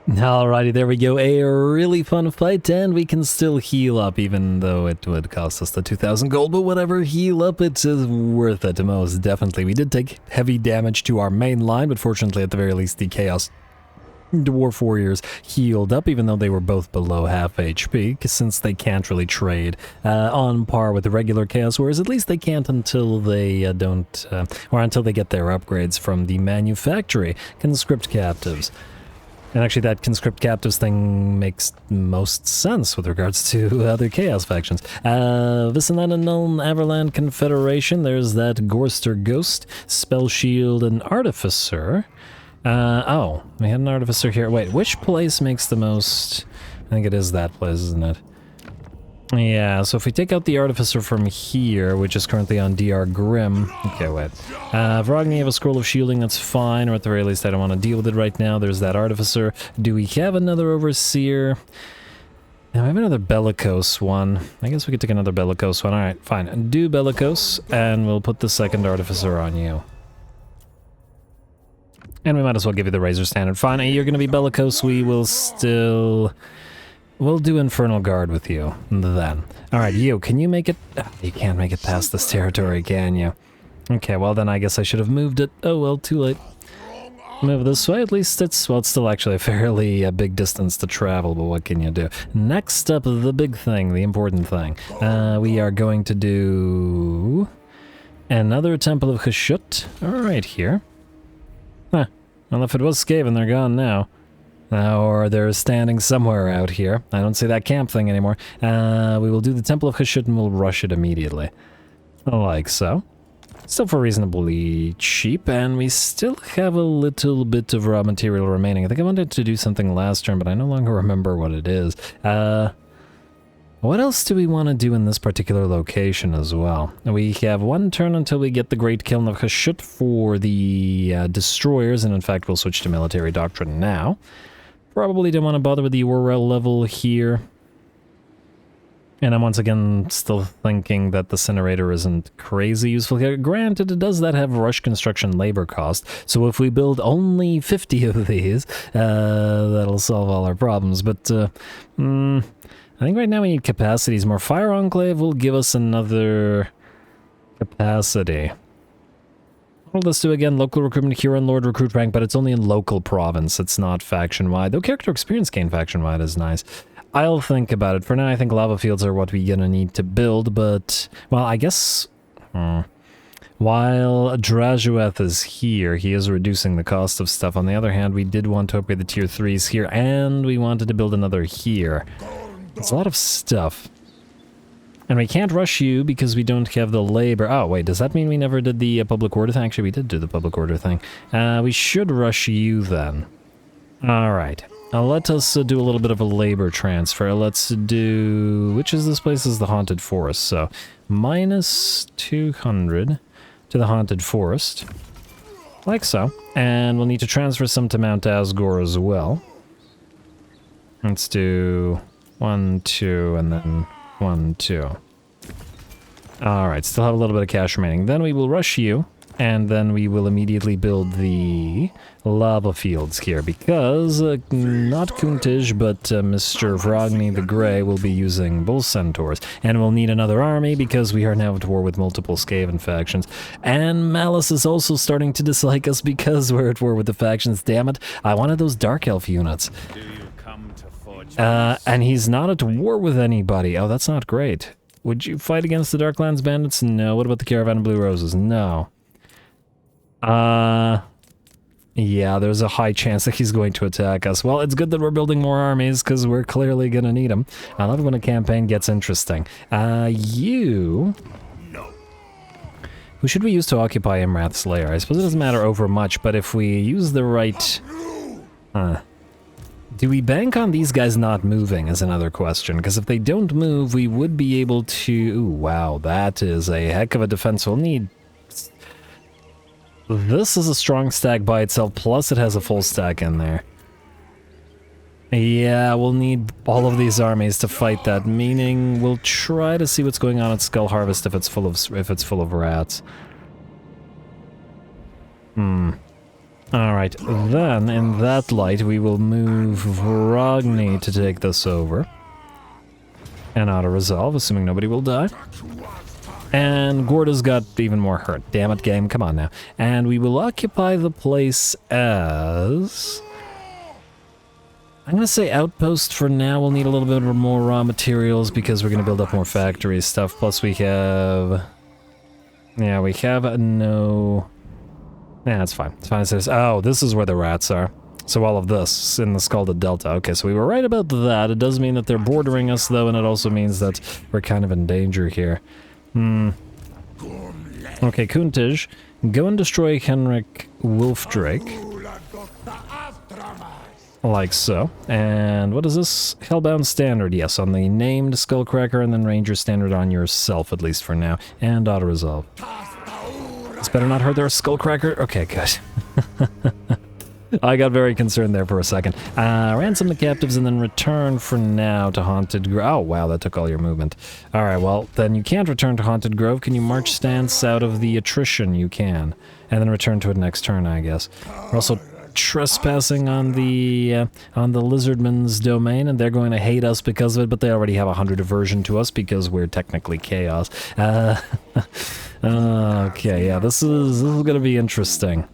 Speaker 1: Alrighty, there we go. A really fun fight, and we can still heal up, even though it would cost us the 2,000 gold, but whatever, heal up, it is worth it, most definitely. We did take heavy damage to our main line, but fortunately, at the very least, the Chaos Dwarf Warriors healed up, even though they were both below half HP, since they can't really trade on par with the regular Chaos Warriors. At least they can't until they until they get their upgrades from the manufactory conscript captives. And actually that conscript captives thing makes most sense with regards to other Chaos factions. Vicinat Unknown Everland Confederation, there's that Ghorst or Ghost, Spell Shield, and Artificer. Oh, we had an Artificer here. Wait, which place makes the most? I think it is that place, isn't it? Yeah, so if we take out the Artificer from here, which is currently on DR Grim... Okay, wait. Vrogny have a Scroll of Shielding, that's fine, or at the very least I don't want to deal with it right now. There's that Artificer. Do we have another Overseer? Now I have another bellicose one. I guess we could take another bellicose one. Alright, fine. Do bellicose, and we'll put the second artificer on you. And we might as well give you the Razor Standard. Fine, you're gonna be bellicose, we will still... We'll do Infernal Guard with you, then. Alright, you, can you make it... you can't make it past this territory, can you? Okay, well then I guess I should have moved it. Oh well, too late. Move this way, at least it's... well, it's still actually a fairly big distance to travel, but what can you do? Next up, the big thing, the important thing. We are going to do... another Temple of Hashut, right here. Huh. Well, if it was Skaven, they're gone now. Or they're standing somewhere out here. I don't see that camp thing anymore. We will do the Temple of Hashut and we'll rush it immediately. Like so. Still for reasonably cheap, and we still have a little bit of raw material remaining. I think I wanted to do something last turn, but I no longer remember what it is. What else do we want to do in this particular location as well? We have one turn until we get the Great Kiln of Hashut for the destroyers, and in fact we'll switch to Military Doctrine now. Probably don't want to bother with the Orwell level here. And I'm once again still thinking that the Incinerator isn't crazy useful here. Granted, it does that have rush construction labor cost, so if we build only 50 of these, that'll solve all our problems, but I think right now we need capacities more. Fire Enclave will give us another capacity. Well, let's do again local recruitment, Huron Lord recruit rank, but it's only in local province, it's not faction-wide. Though character experience gain faction-wide is nice. I'll think about it. For now, I think lava fields are what we're gonna need to build, but... well, I guess... while Drazhoath is here, he is reducing the cost of stuff. On the other hand, we did want to upgrade the tier 3s here, and we wanted to build another here. It's a lot of stuff. And we can't rush you because we don't have the labor. Oh, wait, does that mean we never did the public order thing? Actually, we did do the public order thing. We should rush you then. Alright. Let us do a little bit of a labor transfer. Let's do... which is this place? Is the Haunted Forest. So, minus 200 to the Haunted Forest. Like so. And we'll need to transfer some to Mount Azgorh as well. Let's do 1, 2, and then 1, 2. Alright, still have a little bit of cash remaining. Then we will rush you. And then we will immediately build the lava fields here, because not Kuntish, but Mr. Vrogny the Grey will be using bull centaurs. And we'll need another army, because we are now at war with multiple Skaven factions. And Malice is also starting to dislike us because we're at war with the factions. Damn it, I wanted those Dark Elf units.
Speaker 2: Do you come to forge
Speaker 1: and he's not at war with anybody. Oh, that's not great. Would you fight against the Darklands bandits? No. What about the Caravan of Blue Roses? No. Yeah, there's a high chance that he's going to attack us. Well, it's good that we're building more armies, because we're clearly gonna need them. I love it when a campaign gets interesting. You... who should we use to occupy Imrath's lair? I suppose it doesn't matter over much, but if we use the right... do we bank on these guys not moving is another question, because if they don't move, we would be able to... ooh, wow, that is a heck of a defense. We'll need... this is a strong stack by itself, plus it has a full stack in there. Yeah, we'll need all of these armies to fight that, meaning we'll try to see what's going on at Skull Harvest if it's full of rats. Alright, then in that light we will move Vrogny to take this over. And auto-resolve, assuming nobody will die. And Gorda's got even more hurt. Damn it, game, come on now. And we will occupy the place as... I'm gonna say outpost for now. We'll need a little bit more raw materials because we're gonna build up more factory stuff. Plus we have... yeah, we have no... nah, it's fine. It's fine as it is. Oh, this is where the rats are. So all of this in the Scalded Delta. Okay, so we were right about that. It does mean that they're bordering us, though, and it also means that we're kind of in danger here. Okay, Kuntish, go and destroy Henrik Wolfdrake. Like so. And what is this? Hellbound Standard, yes, on the named Skullcracker, and then Ranger Standard on yourself, at least for now. And auto-resolve. This better not hurt their Skullcracker. Okay, good. I got very concerned there for a second. Ransom the captives and then return for now to Haunted Grove. Oh, wow, that took all your movement. Alright, well, then you can't return to Haunted Grove. Can you march stance out of the attrition? You can. And then return to it next turn, I guess. We're also trespassing on the Lizardman's domain, and they're going to hate us because of it, but they already have 100 aversion to us because we're technically chaos. Okay, yeah, this is going to be interesting.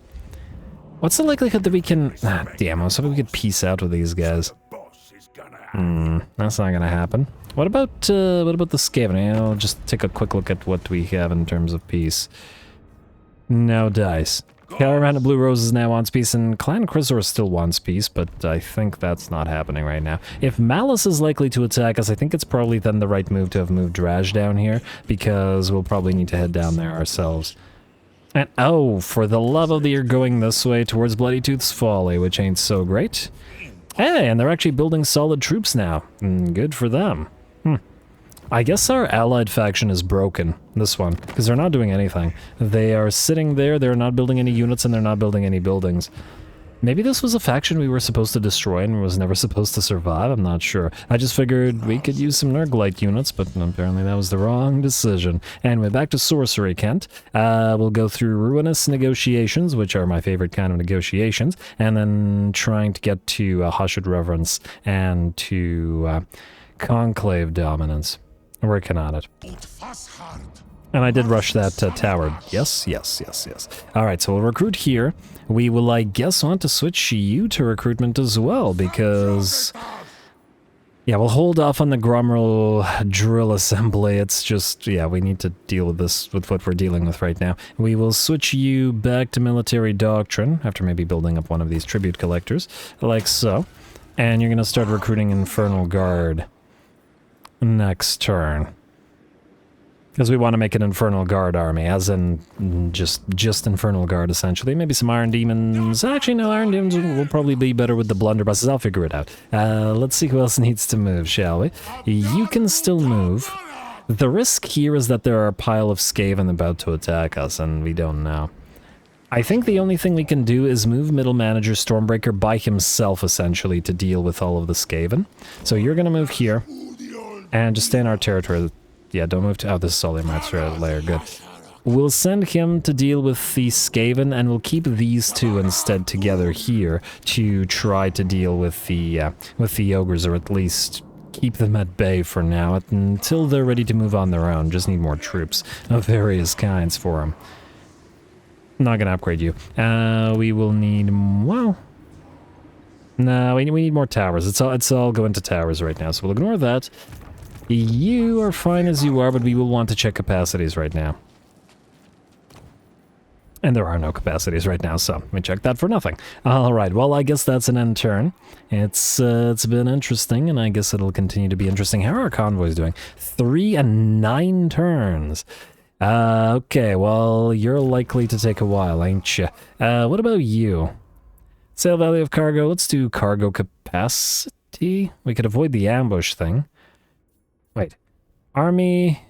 Speaker 1: What's the likelihood that we can... damn, I was hoping we could peace out with these guys. That's not gonna happen. What about the Skaven? I'll just take a quick look at what we have in terms of peace. No dice. Caravan of Blue Roses now wants peace, and Clan Chrysor still wants peace, but I think that's not happening right now. If Malice is likely to attack us, I think it's probably then the right move to have moved Drazhoath down here, because we'll probably need to head down there ourselves. And oh, for the love of the year, going this way towards Bloody Tooth's Folly, which ain't so great. Hey, and they're actually building solid troops now. Good for them. I guess our allied faction is broken, this one, because they're not doing anything. They are sitting there, they're not building any units, and they're not building any buildings. Maybe this was a faction we were supposed to destroy and was never supposed to survive, I'm not sure. I just figured we could use some Nurglite units, but apparently that was the wrong decision. Anyway, back to Sorcery, Kent. We'll go through Ruinous negotiations, which are my favorite kind of negotiations, and then trying to get to Hushed Reverence and to Conclave Dominance. Working on it. And I did rush that tower. Yes. Alright, so we'll recruit here. We will, I guess, want to switch you to recruitment as well, because... yeah, we'll hold off on the Gromrel drill assembly. It's just, yeah, we need to deal with this, with what we're dealing with right now. We will switch you back to Military Doctrine, after maybe building up one of these tribute collectors, like so. And you're going to start recruiting Infernal Guard next turn. Because we want to make an Infernal Guard army, as in just Infernal Guard, essentially. Maybe some Iron Demons. Actually, no, Iron Demons will probably be better with the blunderbusses. I'll figure it out. Let's see who else needs to move, shall we? You can still move. The risk here is that there are a pile of Skaven about to attack us, and we don't know. I think the only thing we can do is move Middle Manager Stormbreaker by himself, essentially, to deal with all of the Skaven. So you're going to move here, and just stay in our territory. Yeah, don't move to... oh, this is Solimite's lair, good. We'll send him to deal with the Skaven, and we'll keep these two instead together here to try to deal with the ogres, or at least keep them at bay for now, until they're ready to move on their own. Just need more troops of various kinds for them. I'm not gonna upgrade you. We will need... well... no, we need more towers. It's all going to towers right now, so we'll ignore that. You are fine as you are, but we will want to check capacities right now. And there are no capacities right now, so we check that for nothing. Alright, well, I guess that's an end turn. It's been interesting, and I guess it'll continue to be interesting. How are our convoys doing? 3 and 9 turns. Okay, well, you're likely to take a while, ain't you? What about you? Sale value of cargo, let's do cargo capacity. We could avoid the ambush thing. Wait, army...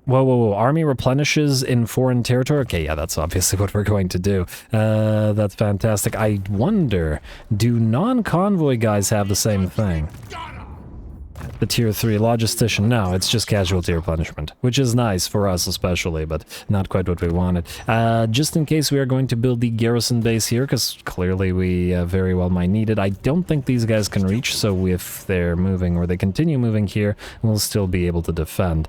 Speaker 1: whoa, army replenishes in foreign territory? Okay, yeah, that's obviously what we're going to do. That's fantastic. I wonder, do non-convoy guys have the same thing? The tier 3 logistician, no, it's just casualty replenishment, which is nice for us especially, but not quite what we wanted. Just in case we are going to build the garrison base here, because clearly we very well might need it. I don't think these guys can reach, so if they're moving or they continue moving here, we'll still be able to defend.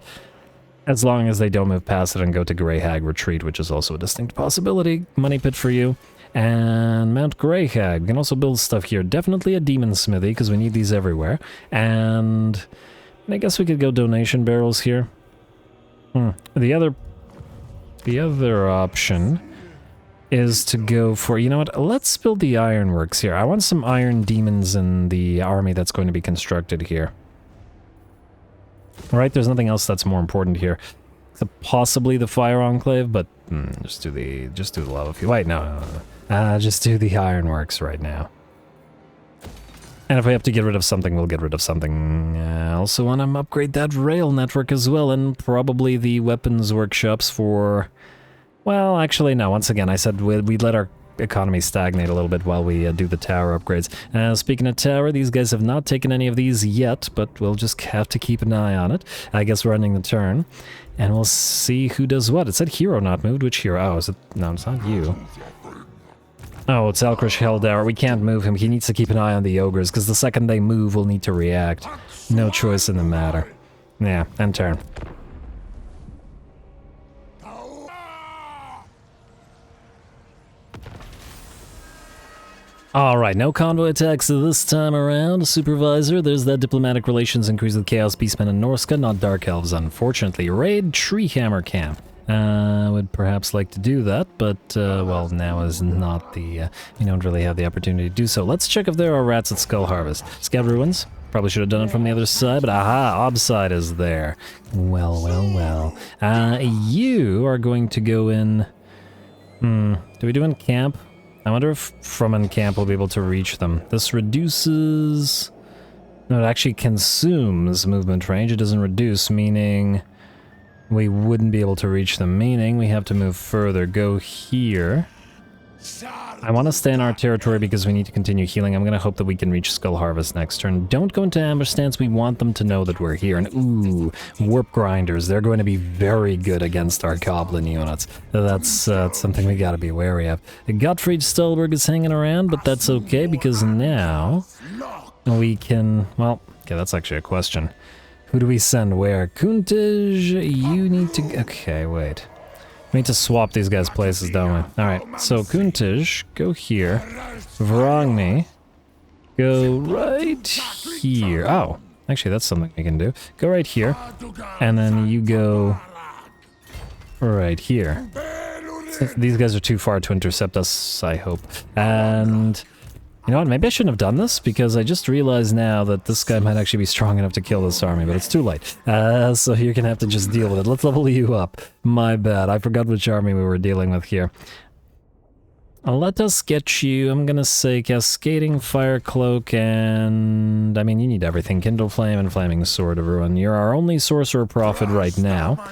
Speaker 1: As long as they don't move past it and go to Grey Hag Retreat, which is also a distinct possibility. Money pit for you. And Mount Grey Hag. We can also build stuff here. Definitely a demon smithy, because we need these everywhere. And I guess we could go donation barrels here. The other option is to go for... you know what? Let's build the ironworks here. I want some iron demons in the army that's going to be constructed here. Alright, there's nothing else that's more important here. Except possibly the Fire Enclave, but just do the lava field. Wait, no. Just do the ironworks right now. And if we have to get rid of something, we'll get rid of something. I also want to upgrade that rail network as well, and probably the weapons workshops for... well, actually, no. Once again, I said we'd let our economy stagnate a little bit while we do the tower upgrades. Speaking of tower, these guys have not taken any of these yet, but we'll just have to keep an eye on it. I guess we're ending the turn, and we'll see who does what. It said hero not moved. Which hero? Oh, is it? No, it's not you. Oh, it's Elkrish Helldower. We can't move him. He needs to keep an eye on the ogres, because the second they move, we'll need to react. No choice in the matter. Yeah, end turn. Alright, no convoy attacks this time around. Supervisor, there's that diplomatic relations increase with Chaos Beastmen and Norska, not Dark Elves, unfortunately. Raid Treehammer Camp. I would perhaps like to do that, but, well, now is not the, we don't really have the opportunity to do so. Let's check if there are rats at Skull Harvest. Scout Ruins? Probably should have done it from the other side, but aha, Obside is there. Well, well, well. You are going to go in... do we do in camp? I wonder if from in camp we'll be able to reach them. This reduces... No, it actually consumes movement range. It doesn't reduce, meaning we wouldn't be able to reach them, meaning we have to move further. Go here. I want to stay in our territory because we need to continue healing. I'm going to hope that we can reach Skull Harvest next turn. Don't go into ambush stance. We want them to know that we're here. And ooh, Warp Grinders. They're going to be very good against our Goblin units. That's something we got to be wary of. Gottfried Stolberg is hanging around, but that's okay because now we can... Well, okay, that's actually a question. Who do we send where? Kuntij, you need to... Okay, wait. We need to swap these guys' places, don't we? Alright, so Kuntij, go here. Vrongni, go right here. Oh, actually that's something we can do. Go right here, and then you go right here. These guys are too far to intercept us, I hope. And... You know what, maybe I shouldn't have done this, because I just realized now that this guy might actually be strong enough to kill this army, but it's too late. So you're gonna have to just deal with it. Let's level you up. My bad, I forgot which army we were dealing with here. Let us get you, I'm gonna say, Cascading Fire Cloak, and... I mean, you need everything. Kindle Flame and Flaming Sword of Ruin. You're our only Sorcerer Prophet right now,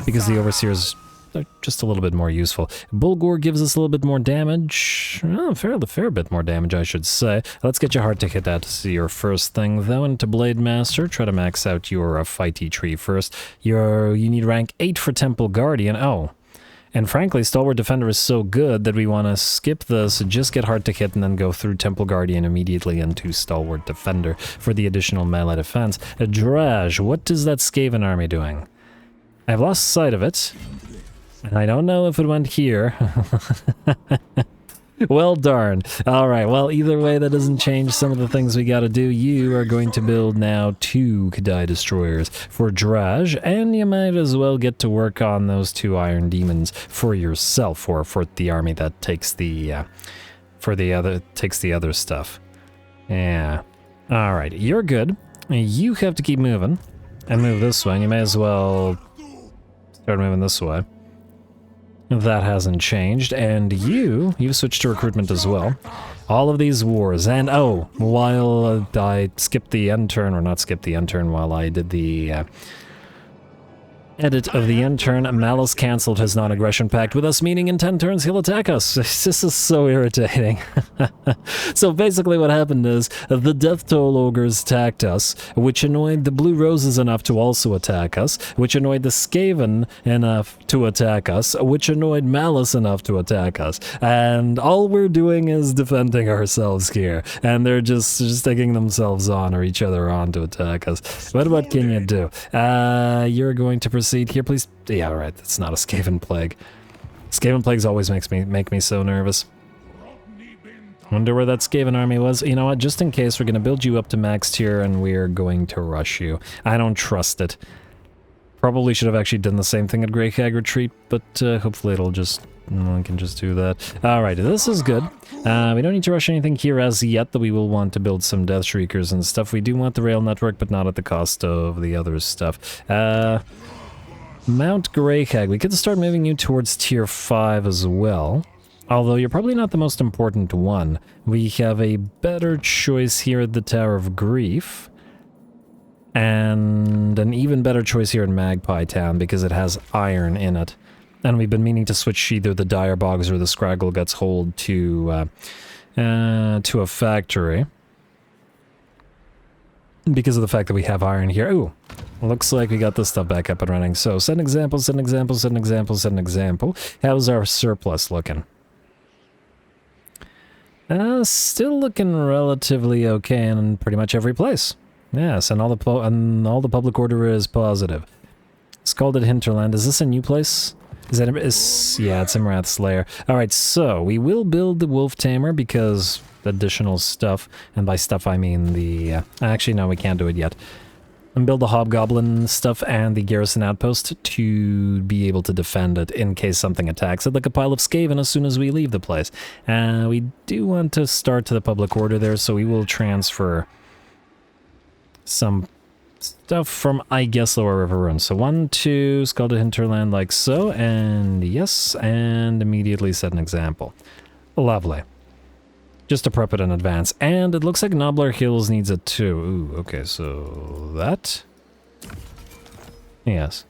Speaker 1: because the Overseers... They're just a little bit more useful. Bulgor gives us a little bit more damage. Oh, fair bit more damage, I should say. Let's get you hard to hit that to see your first thing, though. Into Blade Master, try to max out your fighty tree first. You need rank 8 for Temple Guardian. Oh. And frankly, Stalwart Defender is so good that we want to skip this, just get hard to hit, and then go through Temple Guardian immediately into Stalwart Defender for the additional melee defense. Draj, what is that Skaven army doing? I've lost sight of it. And I don't know if it went here. Well, darn. Alright, well, either way, that doesn't change some of the things we gotta do. You are going to build now 2 Kadai Destroyers for Draj, and you might as well get to work on those 2 Iron Demons for yourself, or for the army that takes the, takes the other stuff. Yeah. Alright, you're good. You have to keep moving, and move this way, and you may as well start moving this way. That hasn't changed, and you've switched to recruitment as well. All of these wars, and oh, while I skipped the end turn, or not skipped the end turn, while I did the edit of the end turn, Malice cancelled his non-aggression pact with us, meaning in 10 turns he'll attack us. This is so irritating. So basically what happened is, the Death Toll Ogres attacked us, which annoyed the Blue Roses enough to also attack us, which annoyed the Skaven enough to attack us, which annoyed Malice enough to attack us. And all we're doing is defending ourselves here, and they're just taking themselves on, or each other on, to attack us. But what can you do? You're going to proceed here, please. Yeah, alright, that's not a Skaven Plague. Skaven Plagues always make me so nervous. Wonder where that Skaven army was. You know what, just in case, we're gonna build you up to max tier, and we're going to rush you. I don't trust it. Probably should have actually done the same thing at Grey Hag Retreat, but hopefully it'll just... I can just do that. Alright, this is good. We don't need to rush anything here as yet, though we will want to build some Death Shriekers and stuff. We do want the rail network, but not at the cost of the other stuff. Mount Grey Hag. We could start moving you towards tier 5 as well. Although you're probably not the most important one. We have a better choice here at the Tower of Grief. And an even better choice here in Magpie Town because it has iron in it. And we've been meaning to switch either the Dire Bogs or the Scraggle Guts hold to a factory. Because of the fact that we have iron here. Ooh, looks like we got this stuff back up and running. So, set an example, set an example, set an example, set an example. How's our surplus looking? Still looking relatively okay in pretty much every place. Yes, and all the public order is positive. Scalded Hinterland, is this a new place? Yeah, it's Imrath's lair. Alright, so we will build the Wolf Tamer because additional stuff, and by stuff I mean the... actually, no, we can't do it yet. And build the Hobgoblin stuff and the Garrison Outpost to be able to defend it in case something attacks it, like a pile of Skaven as soon as we leave the place. We do want to start to the public order there, so we will transfer some stuff from, I guess, Lower River Run. So 1, 2, Scalded Hinterland like so, and yes, and immediately set an example. Lovely. Just to prep it in advance. And it looks like Nobbler Hills needs it too. Ooh, okay, so that. Yes.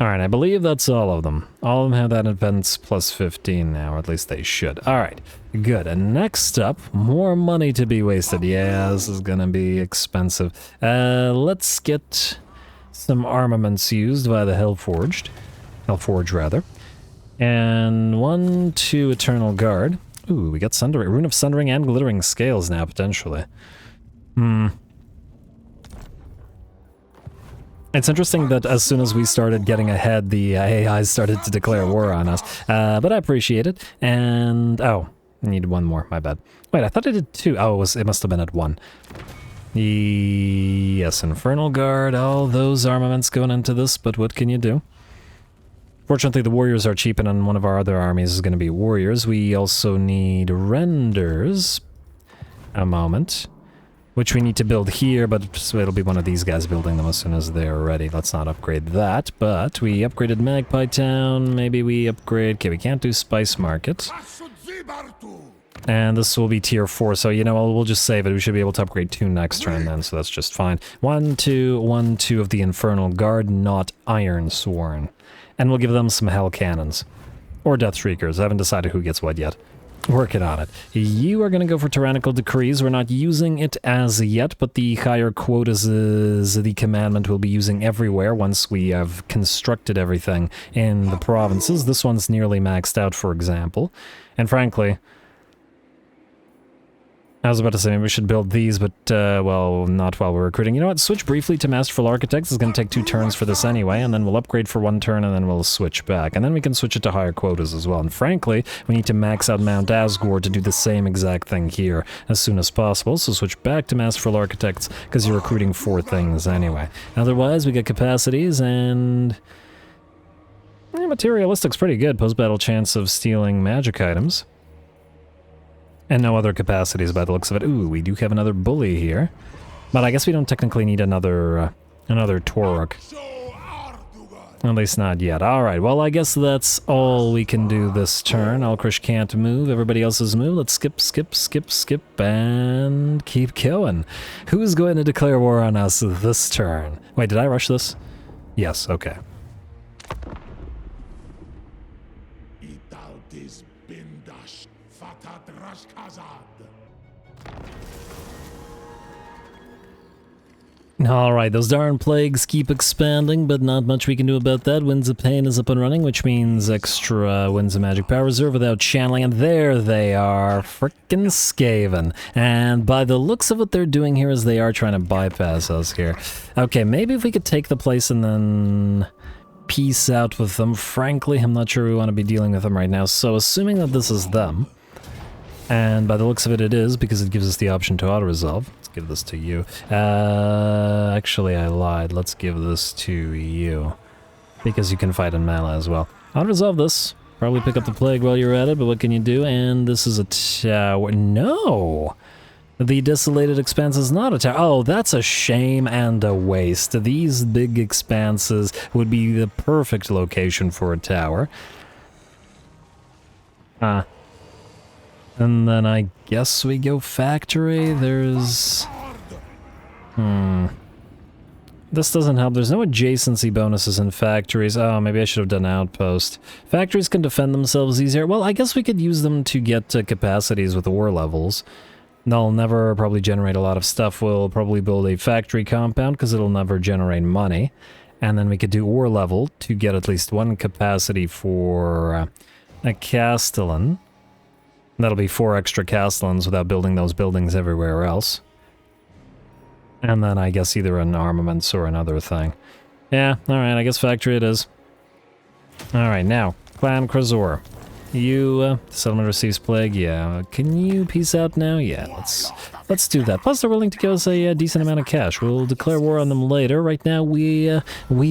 Speaker 1: Alright, I believe that's all of them. All of them have that advance plus 15 now, or at least they should. Alright, good. And next up, more money to be wasted. Yeah, this is gonna be expensive. Let's get some armaments used by the Hellforge rather. And 1, 2 Eternal Guard. Ooh, we got Sundering, Rune of Sundering and Glittering Scales now, potentially. It's interesting that as soon as we started getting ahead, the AI started to declare war on us. But I appreciate it. And, oh, I need one more, my bad. Wait, I thought I did 2. Oh, it must have been at 1. Yes, Infernal Guard, all those armaments going into this, but what can you do? Fortunately, the warriors are cheap, and one of our other armies is going to be warriors. We also need renders. A moment. Which we need to build here, but so it'll be one of these guys building them as soon as they're ready. Let's not upgrade that, but we upgraded Magpie Town. Maybe we upgrade... Okay, we can't do Spice Market. And this will be tier 4, so you know, we'll just save it. We should be able to upgrade 2 next turn then, so that's just fine. 1, 2, 1, 2 of the Infernal Guard, not Iron Sworn. And we'll give them some Hell Cannons. Or Death Shriekers. I haven't decided who gets what yet. Working on it. You are going to go for Tyrannical Decrees. We're not using it as yet, but the higher quotas is the commandment we'll be using everywhere once we have constructed everything in the provinces. This one's nearly maxed out, for example. And frankly... I was about to say maybe we should build these, but, well, not while we're recruiting. You know what? Switch briefly to Masterful Architects. It's going to take 2 turns for this anyway, and then we'll upgrade for 1 turn, and then we'll switch back. And then we can switch it to higher quotas as well. And frankly, we need to max out Mount Azgorh to do the same exact thing here as soon as possible. So switch back to Masterful Architects, because you're recruiting 4 things anyway. Otherwise, we get capacities, and... yeah, materialistic's pretty good. Post-battle chance of stealing magic items. And no other capacities by the looks of it. Ooh, we do have another bully here. But I guess we don't technically need another Torok. At least not yet. Alright, well I guess that's all we can do this turn. Alkrish can't move, everybody else has moved. Let's skip, and keep going. Who's going to declare war on us this turn? Wait, did I rush this? Yes, okay. Alright, those darn plagues keep expanding, but not much we can do about that. Winds of Pain is up and running, which means extra Winds of Magic Power Reserve without channeling, and there they are, frickin' Skaven. And by the looks of what they're doing here is they are trying to bypass us here. Okay, maybe if we could take the place and then peace out with them. Frankly, I'm not sure we want to be dealing with them right now, so assuming that this is them, and by the looks of it, it is, because it gives us the option to auto-resolve. Let's give this to you. Actually, I lied. Let's give this to you. Because you can fight in Mala as well. Auto-resolve this. Probably pick up the plague while you're at it, but what can you do? And this is a tower. No! The Desolated Expanse is not a tower. Oh, that's a shame and a waste. These big expanses would be the perfect location for a tower. And then I guess we go factory. There's... This doesn't help. There's no adjacency bonuses in factories. Oh, maybe I should have done outpost. Factories can defend themselves easier. Well, I guess we could use them to get capacities with the war levels. They'll never probably generate a lot of stuff. We'll probably build a factory compound because it'll never generate money. And then we could do war level to get at least one capacity for a castellan. That'll be 4 extra castellans without building those buildings everywhere else. And then I guess either an armaments or another thing. Yeah, alright, I guess factory it is. Alright, now, Clan Krasor. You, settlement receives plague, yeah. Can you peace out now? Yeah, let's do that. Plus they're willing to give us a decent amount of cash. We'll declare war on them later. Right now we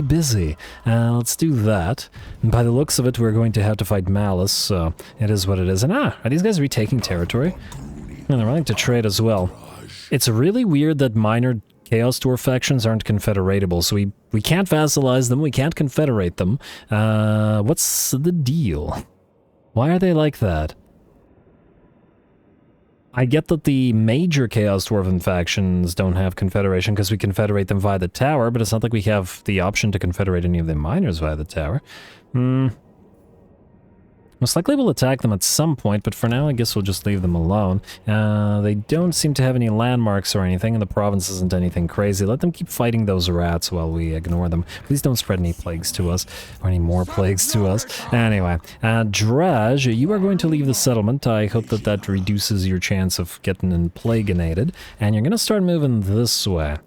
Speaker 1: busy. Let's do that. And by the looks of it, we're going to have to fight Malice, so it is what it is. And are these guys retaking territory? And they're willing to trade as well. It's really weird that minor Chaos Dwarf factions aren't confederatable, so we can't vassalize them, we can't confederate them. What's the deal? Why are they like that? I get that the major Chaos Dwarven factions don't have confederation because we confederate them via the tower, but it's not like we have the option to confederate any of the miners via the tower. Most likely we'll attack them at some point, but for now I guess we'll just leave them alone. They don't seem to have any landmarks or anything, and the province isn't anything crazy. Let them keep fighting those rats while we ignore them. Please don't spread any plagues to us, or any more plagues to us. Anyway, Draj, you are going to leave the settlement. I hope that that reduces your chance of getting plagueinated, and you're going to start moving this way.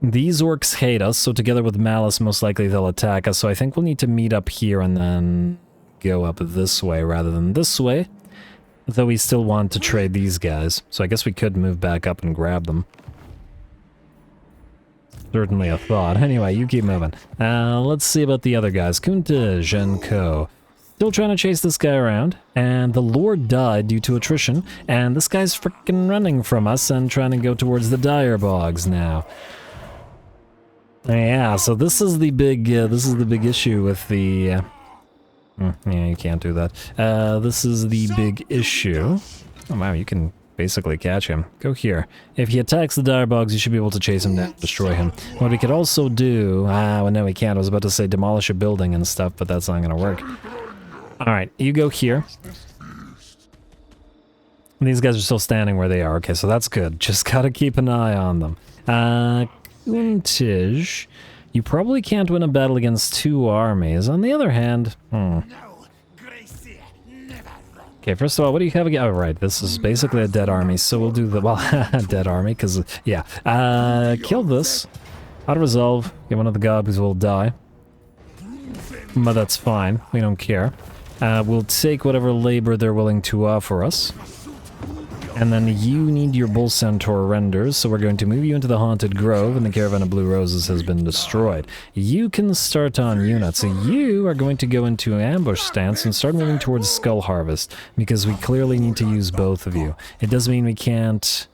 Speaker 1: These orcs hate us, so together with Malice, most likely they'll attack us, so I think we'll need to meet up here and then go up this way rather than this way. Though we still want to trade these guys, so I guess we could move back up and grab them. Certainly a thought. Anyway, you keep moving. Let's see about the other guys. Kunta, Zhenko. Still trying to chase this guy around, and the Lord died due to attrition, and this guy's freaking running from us and trying to go towards the Dire Bogs now. Yeah, so this is the big issue with the, yeah, you can't do that. This is the big issue. Oh wow, you can basically catch him. Go here. If he attacks the Dire Bogs, you should be able to chase him down, destroy him. What we could also do, well no we can't, I was about to say demolish a building and stuff, but that's not gonna work. Alright, you go here. These guys are still standing where they are, okay, so that's good. Just gotta keep an eye on them. Kuntij, you probably can't win a battle against 2 armies. On the other hand, okay, first of all, what do you have again? Oh, right, this is basically a dead army, so we'll do the, well, dead army, because, yeah. Kill this. Auto-resolve. Okay, one of the gobs will die. But that's fine. We don't care. We'll take whatever labor they're willing to offer us. And then you need your Bull Centaur renders, so we're going to move you into the Haunted Grove, and the Caravan of Blue Roses has been destroyed. You can start on units, so you are going to go into ambush stance and start moving towards Skull Harvest, because we clearly need to use both of you. It does mean we can't...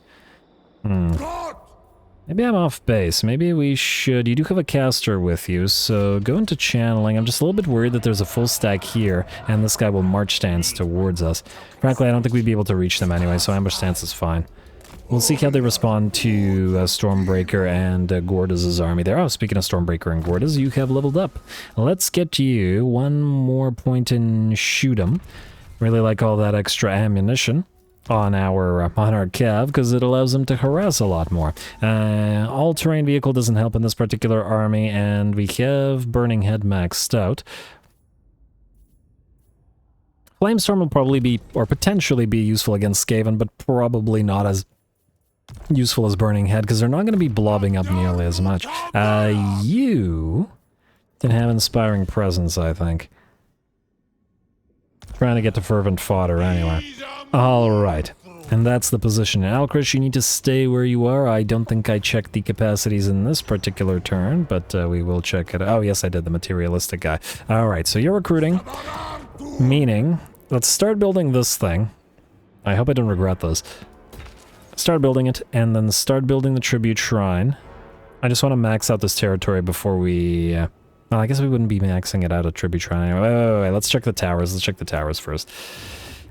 Speaker 1: Maybe I'm off base. Maybe we should... You do have a caster with you, so go into channeling. I'm just a little bit worried that there's a full stack here, and this guy will march stance towards us. Frankly, I don't think we'd be able to reach them anyway, so ambush stance is fine. We'll see how they respond to Stormbreaker and Gordas' army there. Oh, speaking of Stormbreaker and Gordas, you have leveled up. Let's get you one more point and shoot 'em. Really like all that extra ammunition on our cav, because it allows them to harass a lot more. All-terrain vehicle doesn't help in this particular army, and we have Burning Head maxed out. Flamestorm will probably be, or potentially be, useful against Skaven, but probably not as useful as Burning Head, because they're not going to be blobbing up nearly as much. You can have Inspiring Presence, I think. Trying to get to Fervent Fodder anyway. Alright, and that's the position. Alchris, you need to stay where you are. I don't think I checked the capacities in this particular turn, but we will check it. Oh yes, I did, the materialistic guy. Alright, so you're recruiting, meaning, let's start building this thing. I hope I don't regret this. Start building it, and then start building the Tribute Shrine. I just want to max out this territory before we... well, I guess we wouldn't be maxing it out at Tribute Shrine anyway. Wait, let's check the towers. Let's check the towers first.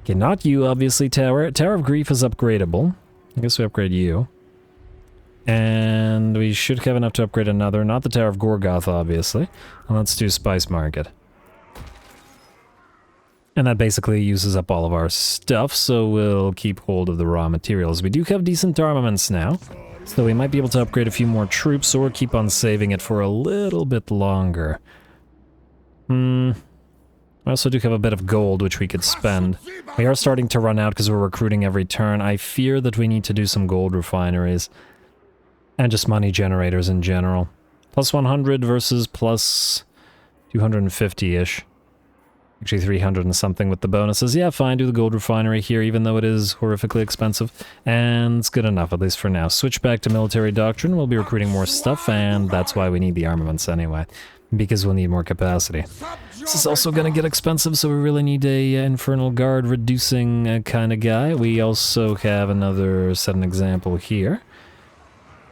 Speaker 1: Okay, not you, obviously, tower. Tower of Grief is upgradable. I guess we upgrade you. And we should have enough to upgrade another, not the Tower of Gorgoth, obviously. And let's do Spice Market. And that basically uses up all of our stuff, so we'll keep hold of the raw materials. We do have decent armaments now, so we might be able to upgrade a few more troops or keep on saving it for a little bit longer. We also do have a bit of gold which we could spend. We are starting to run out because we're recruiting every turn. I fear that we need to do some gold refineries. And just money generators in general. Plus 100 versus plus 250-ish. Actually 300 and something with the bonuses. Yeah, fine, do the gold refinery here, even though it is horrifically expensive. And it's good enough, at least for now. Switch back to military doctrine, we'll be recruiting more stuff, and that's why we need the armaments anyway. Because we'll need more capacity. This is also going to get expensive, so we really need a Infernal Guard reducing kind of guy. We also have another, set an example here.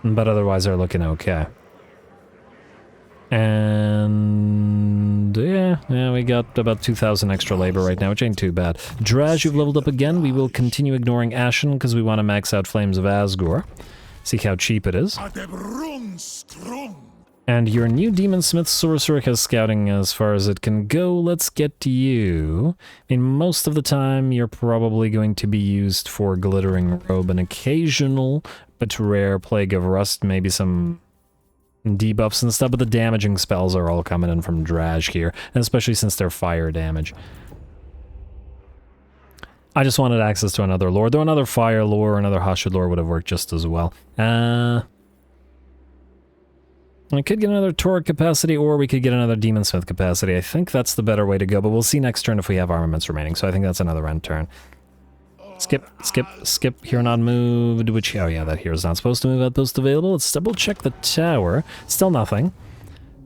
Speaker 1: But otherwise they're looking okay. And yeah, we got about 2,000 extra labor right now, which ain't too bad. Drazhoath, you've leveled up again. We will continue ignoring Ashen because we want to max out Flames of Azgorh. See how cheap it is. And your new Demon Smith Sorcerer has scouting as far as it can go. Let's get to you. I mean, most of the time you're probably going to be used for Glittering Robe, an occasional but rare Plague of Rust, maybe some debuffs and stuff, but the damaging spells are all coming in from Drazhoath here, and especially since they're fire damage. I just wanted access to another lore, though another fire lore or another Hashid lore would have worked just as well. We could get another Torah capacity, or we could get another Demon Smith capacity. I think that's the better way to go, but we'll see next turn if we have armaments remaining, so I think that's another end turn. Skip, skip, skip, here not moved, which, oh yeah, that here is not supposed to move, outpost available. Let's double check the tower. Still nothing,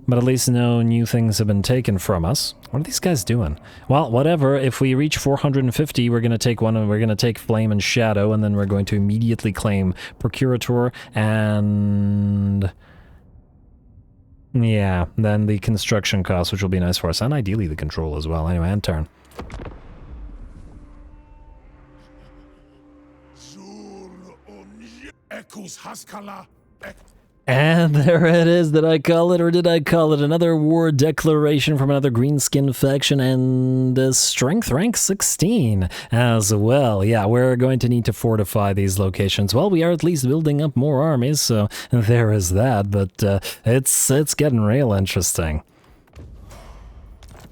Speaker 1: but at least no new things have been taken from us. What are these guys doing? Well, whatever, if we reach 450, we're going to take one, and we're going to take Flame and Shadow, and then we're going to immediately claim Procurator, and yeah, then the construction cost, which will be nice for us, and ideally the control as well. Anyway, end turn. And there it is. Did I call it, or did I call it? Another war declaration from another greenskin faction, and strength rank 16 as well. Yeah, we're going to need to fortify these locations. Well, we are at least building up more armies, so there is that, but it's getting real interesting.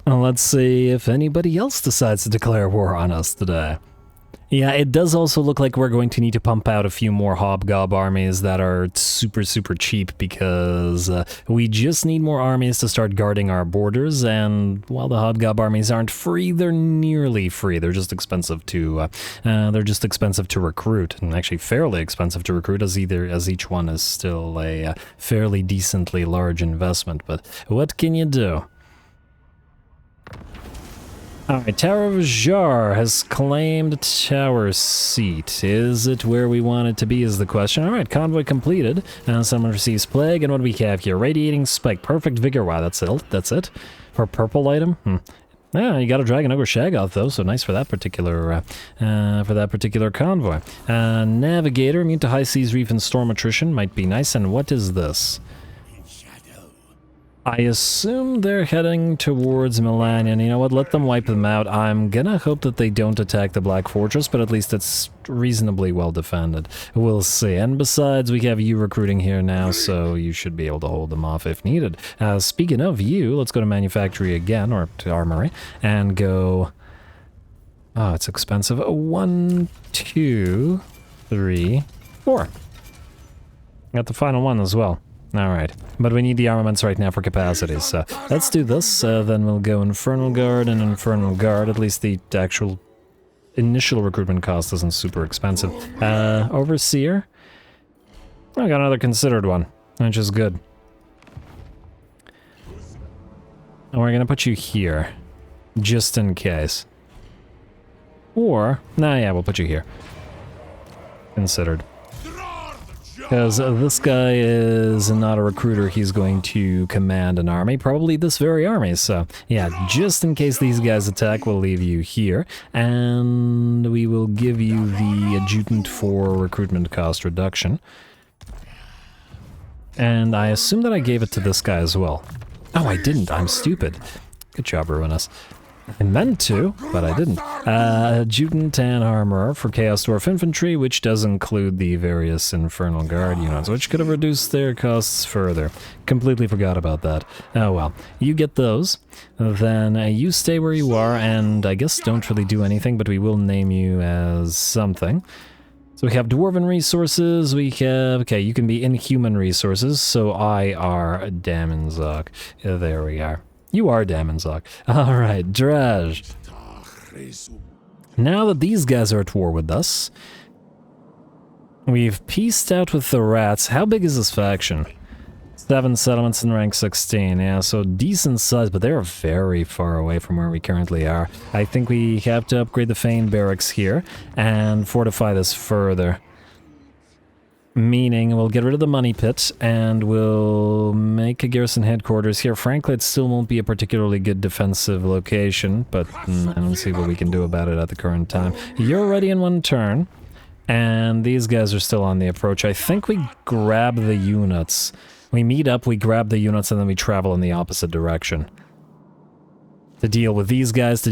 Speaker 1: Let's see if anybody else decides to declare war on us today. Yeah, it does also look like we're going to need to pump out a few more Hobgob armies that are super, super cheap, because we just need more armies to start guarding our borders, and while the Hobgob armies aren't free, they're nearly free. They're just expensive to recruit, and actually fairly expensive to recruit, as each one is still a fairly decently large investment, but what can you do? Alright, Tower of Jar has claimed Tower Seat. Is it where we want it to be is the question. Alright, Convoy completed. Someone receives Plague, and what do we have here? Radiating Spike, Perfect Vigor. Wow, that's it? For a purple item? Yeah, you got a Dragon Ogre Shaggoth though, so nice for that particular convoy. Navigator, immune to High Seas Reef and Storm Attrition, might be nice. And what is this? I assume they're heading towards Milan, and you know what, let them wipe them out. I'm gonna hope that they don't attack the Black Fortress, but at least it's reasonably well defended. We'll see. And besides, we have you recruiting here now, so you should be able to hold them off if needed. Speaking of you, let's go to Manufactory again, or to Armory, and go... Oh, it's expensive. 1, 2, 3, 4. Got the final one as well. Alright, but we need the armaments right now for capacities, so let's do this, then we'll go Infernal Guard and Infernal Guard. At least the actual initial recruitment cost isn't super expensive. Overseer? I got another considered one, which is good. And we're gonna put you here, just in case. Or, nah, yeah, we'll put you here. Considered. Because this guy is not a recruiter, he's going to command an army, probably this very army, so yeah, just in case these guys attack, we'll leave you here, and we will give you the adjutant for recruitment cost reduction. And I assume that I gave it to this guy as well. Oh, I didn't. I'm stupid. Good job, Ruinous. I meant to, but I didn't. Adjutant and Armorer for Chaos Dwarf Infantry, which does include the various Infernal Guard units, which could have reduced their costs further. Completely forgot about that. Oh well. You get those. Then you stay where you are, and I guess don't really do anything, but we will name you as something. So we have Dwarven Resources, we have... Okay, you can be Inhuman Resources, so I are Damonzok. There we are. You are Damonzok. Alright, Drazh. Now that these guys are at war with us, we've pieced out with the rats. How big is this faction? 7 settlements in rank 16. Yeah, so decent size, but they're very far away from where we currently are. I think we have to upgrade the Fane Barracks here and fortify this further. Meaning we'll get rid of the money pit and we'll make a garrison headquarters here. Frankly, it still won't be a particularly good defensive location, but I don't see what we can do about it at the current time. You're ready in 1 turn, and these guys are still on the approach. I think we grab the units. We meet up, we grab the units, and then we travel in the opposite direction. To deal with these guys,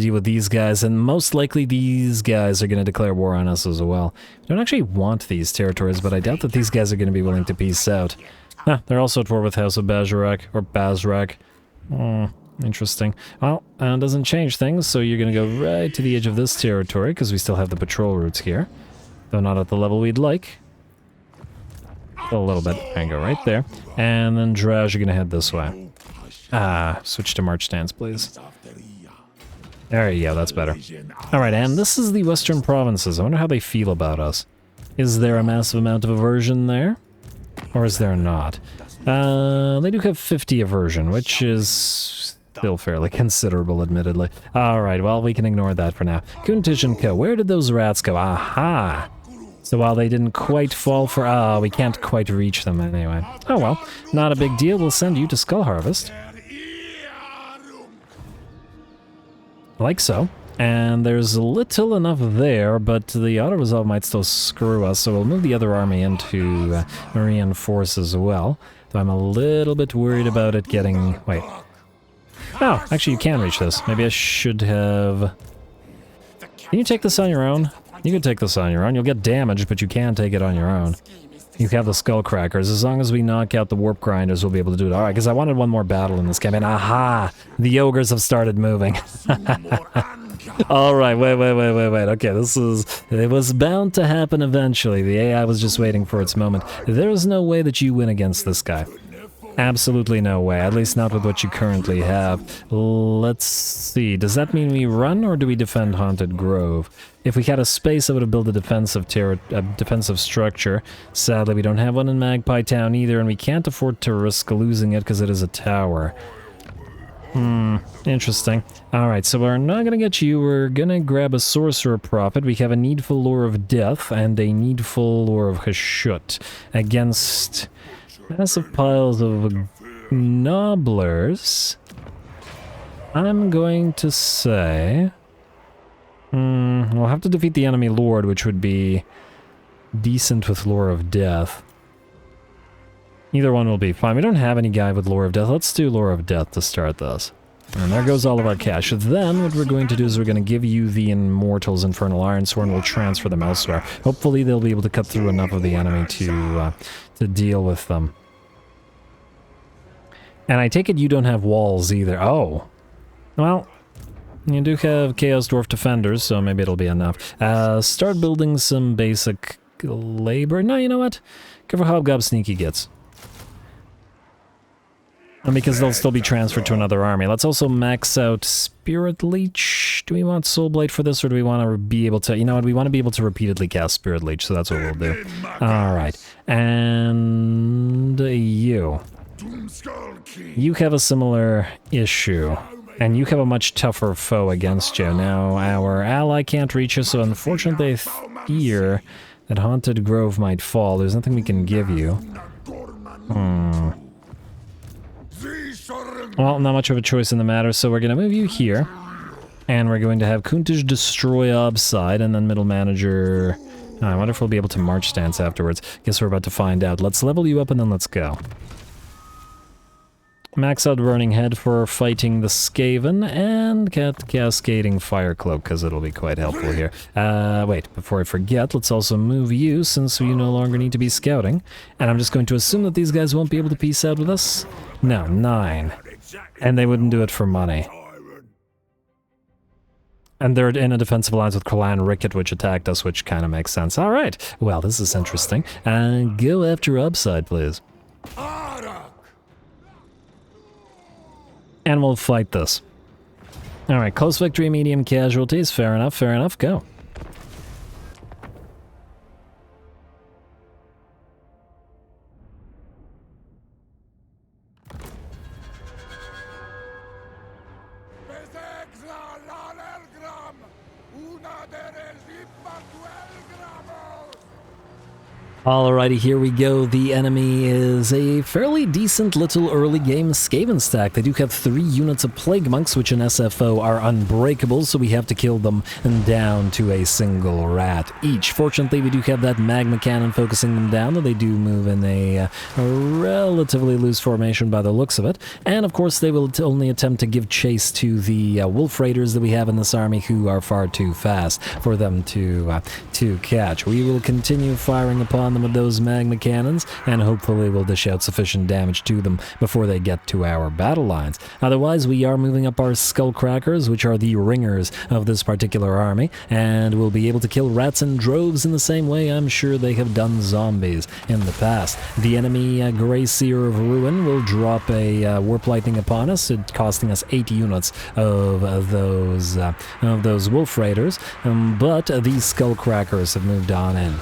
Speaker 1: and most likely these guys are going to declare war on us as well. I don't actually want these territories, but I doubt that these guys are going to be willing to peace out. Huh, they're also at war with House of Bazrak, or Bazrak. Interesting. Well, doesn't change things, so you're going to go right to the edge of this territory, because we still have the patrol routes here. Though not at the level we'd like. Still a little bit. And go right there. And then Drazh, you're going to head this way. Switch to march stance, please. There you go, that's better. Alright, and this is the Western Provinces. I wonder how they feel about us. Is there a massive amount of aversion there? Or is there not? They do have 50 aversion, which is still fairly considerable, admittedly. Alright, well, we can ignore that for now. Kuntish and Co. Where did those rats go? Aha! So while they didn't quite fall for... we can't quite reach them anyway. Oh well, not a big deal. We'll send you to Skull Harvest. Like so. And there's little enough there, but the auto-resolve might still screw us, so we'll move the other army into reinforce as well. Though I'm a little bit worried about it getting... Wait. Oh, actually you can reach this. Maybe I should have... Can you take this on your own? You can take this on your own. You'll get damaged, but you can take it on your own. You have the Skull Crackers. As long as we knock out the Warp Grinders, we'll be able to do it. Alright, because I wanted one more battle in this campaign. Aha! The ogres have started moving. Alright, wait. Okay, it was bound to happen eventually. The AI was just waiting for its moment. There's no way that you win against this guy. Absolutely no way, at least not with what you currently have. Let's see, does that mean we run or do we defend Haunted Grove? If we had a space, I would have built a defensive structure. Sadly, we don't have one in Magpie Town either, and we can't afford to risk losing it because it is a tower. Interesting. Alright, so we're not gonna get you, we're gonna grab a Sorcerer Prophet. We have a Needful Lore of Death and a Needful Lore of Hashut against massive piles of Nobblers. I'm going to say... we'll have to defeat the enemy Lord, which would be decent with Lore of Death. Either one will be fine. We don't have any guy with Lore of Death. Let's do Lore of Death to start this. And there goes all of our cash. Then what we're going to do is we're going to give you the Immortals Infernal Ironsword and we'll transfer them elsewhere. Hopefully they'll be able to cut through enough of the enemy to deal with them. And I take it you don't have walls either. Oh. Well, you do have Chaos Dwarf Defenders, so maybe it'll be enough. Start building some basic labor. No, you know what? Go for Hobgob Sneaky Gits. And because they'll still be transferred to another army. Let's also max out Spirit Leech. Do we want Soulblight for this, or do we want to be able to... You know what? We want to be able to repeatedly cast Spirit Leech, so that's what we'll do. Alright. And... you. You have a similar issue. And you have a much tougher foe against you. Now, our ally can't reach you, so unfortunately I fear that Haunted Grove might fall. There's nothing we can give you. Well, not much of a choice in the matter, so we're going to move you here. And we're going to have Kuntish destroy Obside, and then Middle Manager I wonder if we'll be able to march stance afterwards. Guess we're about to find out. Let's level you up and then let's go. Max out Burning Head for fighting the Skaven, and get Cascading Fire Cloak, because it'll be quite helpful here. Wait, before I forget, let's also move you, since you no longer need to be scouting. And I'm just going to assume that these guys won't be able to peace out with us? No, 9. And they wouldn't do it for money. And they're in a defensive alliance with Clan Ricket, which attacked us, which kind of makes sense. Alright, well, this is interesting. Go after upside, please. And we'll fight this. Alright, close victory, medium casualties. Fair enough, go. Alrighty, here we go. The enemy is a fairly decent little early game Skaven stack. They do have 3 units of Plague Monks, which in SFO are unbreakable, so we have to kill them down to a single rat each. Fortunately, we do have that magma cannon focusing them down, though they do move in a relatively loose formation by the looks of it. And of course, they will only attempt to give chase to the wolf raiders that we have in this army, who are far too fast for them to catch. We will continue firing upon them with those magma cannons, and hopefully we'll dish out sufficient damage to them before they get to our battle lines. Otherwise, we are moving up our skullcrackers, which are the ringers of this particular army, and we'll be able to kill rats in droves in the same way I'm sure they have done zombies in the past. The enemy Grey Seer of Ruin will drop a Warp Lightning upon us, costing us 8 units of those wolf raiders, but these skullcrackers have moved on in.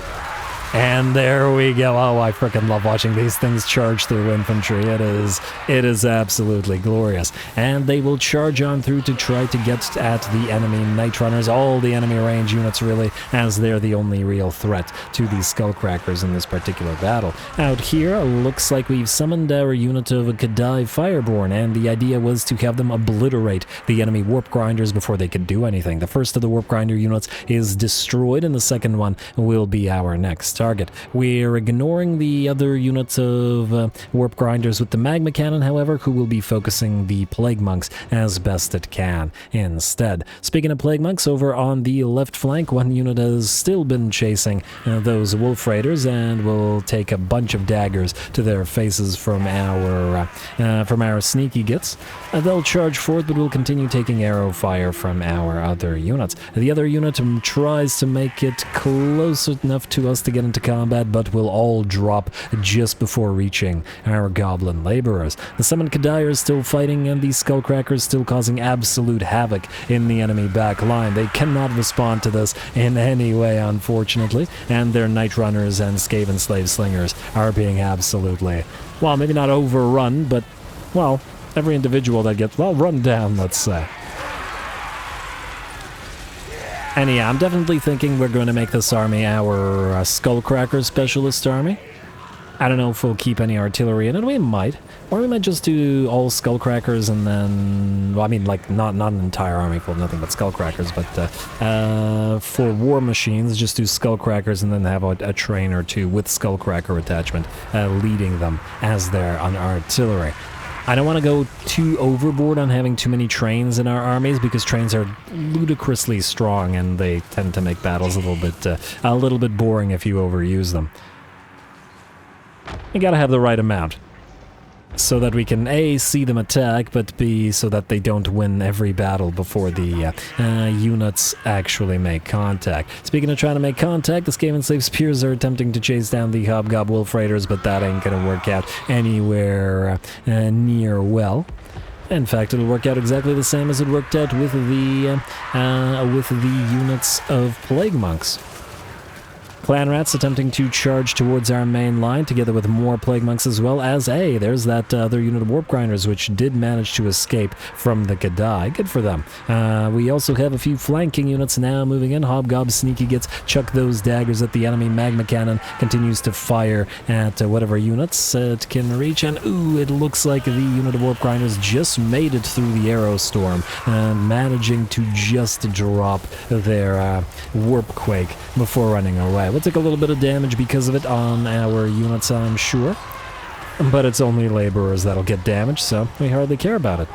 Speaker 1: And there we go. Oh, I freaking love watching these things charge through infantry. It is absolutely glorious. And they will charge on through to try to get at the enemy Night Runners, all the enemy range units really, as they're the only real threat to these skullcrackers in this particular battle. Out here, looks like we've summoned our unit of Kadai Fireborn, and the idea was to have them obliterate the enemy warp grinders before they could do anything. The first of the warp grinder units is destroyed, and the second one will be our next target. We're ignoring the other units of warp grinders with the magma cannon, however, who will be focusing the plague monks as best it can instead. Speaking of plague monks, over on the left flank, one unit has still been chasing those wolf raiders, and will take a bunch of daggers to their faces from our sneaky gits. They'll charge forth, but we'll continue taking arrow fire from our other units. The other unit tries to make it close enough to us to get into combat, but will all drop just before reaching our goblin laborers. The summoned Kadai are still fighting, and these skullcrackers still causing absolute havoc in the enemy back line. They cannot respond to this in any way, unfortunately, and their Night Runners and Skaven Slave Slingers are being absolutely, well, maybe not overrun, but, well, every individual that gets, well, run down, let's say. And yeah, I'm definitely thinking we're going to make this army our Skullcracker Specialist army. I don't know if we'll keep any artillery in it. We might. Or we might just do all Skullcrackers and then... Well, I mean, like, not an entire army full of nothing but Skullcrackers, but for war machines, just do Skullcrackers and then have a train or two with Skullcracker attachment leading them as their artillery. I don't want to go too overboard on having too many trains in our armies, because trains are ludicrously strong and they tend to make battles a little bit boring if you overuse them. You gotta have the right amount, so that we can A, see them attack, but B, so that they don't win every battle before the units actually make contact. Speaking of trying to make contact, the Skaven Slave Spears are attempting to chase down the Hobgob Wolf Raiders, but that ain't gonna work out anywhere near well. In fact, it'll work out exactly the same as it worked out with the units of Plague Monks. Clan Rats attempting to charge towards our main line, together with more Plague Monks, as well as, there's that other unit of Warp Grinders, which did manage to escape from the Kadai. Good for them. We also have a few flanking units now moving in. Hobgob Sneaky gets chuck those daggers at the enemy. Magma Cannon continues to fire at whatever units it can reach, and ooh, it looks like the unit of Warp Grinders just made it through the Arrow Storm, managing to just drop their Warp Quake before running away. Alright, we'll take a little bit of damage because of it on our units, I'm sure. But it's only laborers that'll get damaged, so we hardly care about it.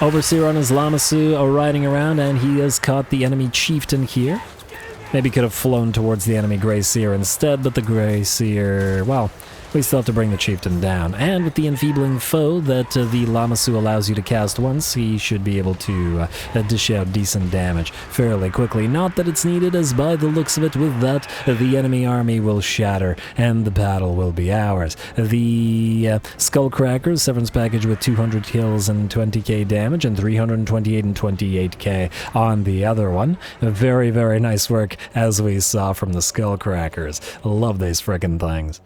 Speaker 1: Overseer on his Lamassu are riding around, and he has caught the enemy chieftain here. Maybe could have flown towards the enemy Grey Seer instead, but the Grey Seer, well, we still have to bring the chieftain down. And with the enfeebling foe that the Lamassu allows you to cast once, he should be able to dish out decent damage fairly quickly. Not that it's needed, as by the looks of it, with that, the enemy army will shatter, and the battle will be ours. The Skullcrackers, Severance Package with 200 kills and 20k damage, and 328 and 28k on the other one. Very, very nice work, as we saw from the Skullcrackers. Love these frickin' things.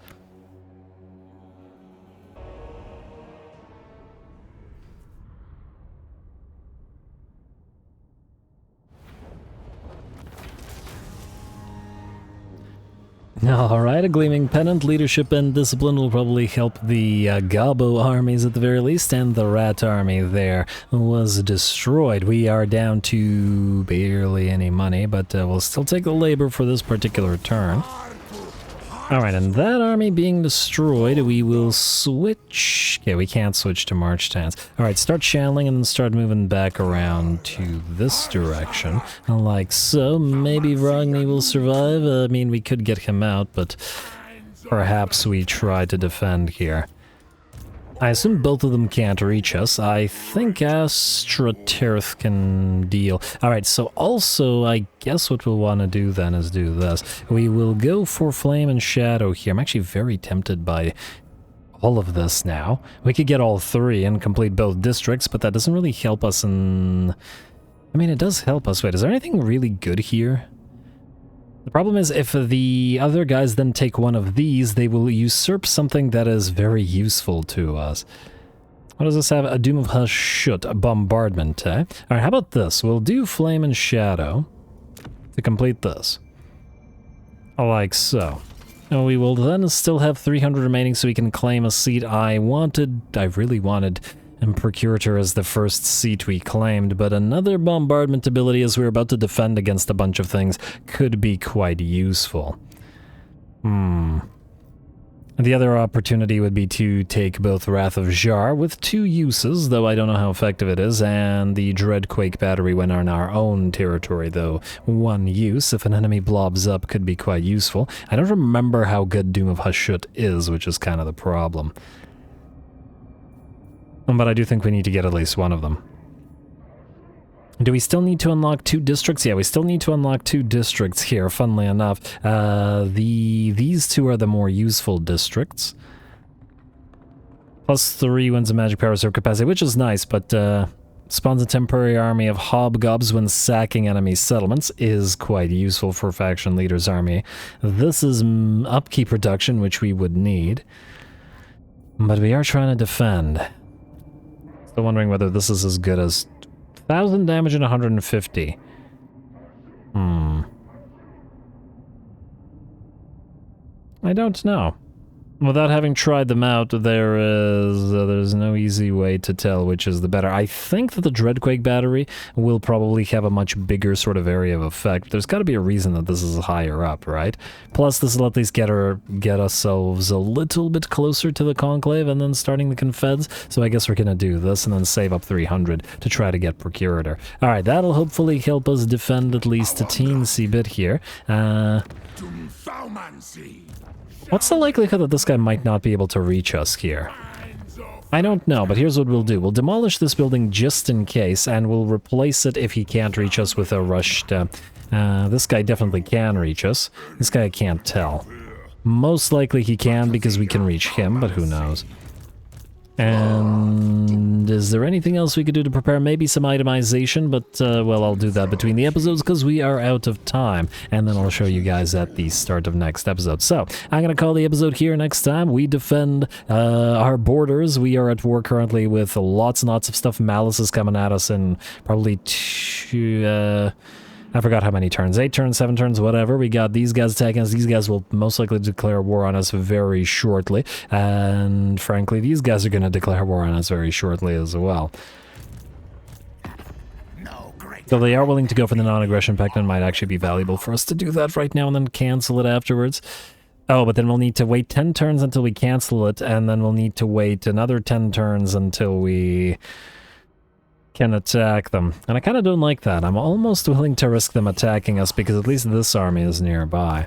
Speaker 1: Alright, a Gleaming Pennant, Leadership and Discipline will probably help the Gabo armies at the very least, and the Rat army there was destroyed. We are down to barely any money, but we'll still take the labor for this particular turn. Alright, and that army being destroyed, we will switch... Okay, we can't switch to March Stance. Alright, start channeling and then start moving back around to this direction. Like so. Maybe Vrogny will survive. I mean, we could get him out, but perhaps we try to defend here. I assume both of them can't reach us. I think Astratirth can deal. Alright, so also, I guess what we'll want to do then is do this. We will go for Flame and Shadow here. I'm actually very tempted by all of this now. We could get all three and complete both districts, but that doesn't really help us in... I mean, it does help us. Wait, is there anything really good here? The problem is, if the other guys then take one of these, they will usurp something that is very useful to us. What does this have? A Doom of Hashut, a bombardment, eh? Alright, how about this? We'll do Flame and Shadow to complete this. Like so. And we will then still have 300 remaining so we can claim a seat. I really wanted... and Procurator as the first seat we claimed, but another bombardment ability as we're about to defend against a bunch of things could be quite useful. The other opportunity would be to take both Wrath of Zhar with 2 uses, though I don't know how effective it is, and the Dreadquake Battery when on our own territory, though 1 use. If an enemy blobs up, could be quite useful. I don't remember how good Doom of Hashut is, which is kind of the problem. But I do think we need to get at least one of them. Do we still need to unlock 2 districts? Yeah, we still need to unlock 2 districts here, funnily enough. These 2 are the more useful districts. +3 wins a magic power reserve capacity, which is nice, but spawns a temporary army of hobgobs when sacking enemy settlements is quite useful for faction leader's army. This is upkeep reduction, which we would need. But we are trying to defend. Still wondering whether this is as good as 1,000 damage and 150. I don't know. Without having tried them out, there's no easy way to tell which is the better. I think that the Dreadquake Battery will probably have a much bigger sort of area of effect. There's got to be a reason that this is higher up, right? Plus, this will at least get ourselves a little bit closer to the Conclave and then starting the Confeds. So I guess we're going to do this and then save up 300 to try to get Procurator. Alright, that'll hopefully help us defend at least a teensy bit here. What's the likelihood that this guy might not be able to reach us here? I don't know, but here's what we'll do. We'll demolish this building just in case, and we'll replace it if he can't reach us with a rushed... this guy definitely can reach us. This guy I can't tell. Most likely he can because we can reach him, but who knows. And is there anything else we could do to prepare? Maybe some itemization, but, well, I'll do that between the episodes because we are out of time. And then I'll show you guys at the start of next episode. So, I'm going to call the episode here next time. We defend our borders. We are at war currently with lots and lots of stuff. Malice is coming at us in probably I forgot how many turns. 8 turns, 7 turns, whatever. We got these guys attacking us. These guys will most likely declare war on us very shortly. And frankly, these guys are going to declare war on us very shortly as well. Though they are willing to go for the non-aggression pact, and it might actually be valuable for us to do that right now and then cancel it afterwards. Oh, but then we'll need to wait 10 turns until we cancel it, and then we'll need to wait another 10 turns until we can attack them. And I kind of don't like that. I'm almost willing to risk them attacking us because at least this army is nearby.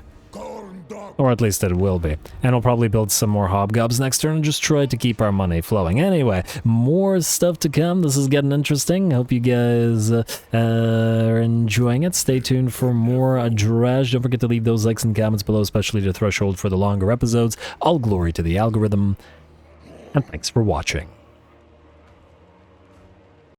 Speaker 1: Or at least it will be. And we'll probably build some more hobgobs next turn and just try to keep our money flowing. Anyway, more stuff to come. This is getting interesting. Hope you guys are enjoying it. Stay tuned for more Drazh. Don't forget to leave those likes and comments below, especially the threshold for the longer episodes. All glory to the algorithm. And thanks for watching.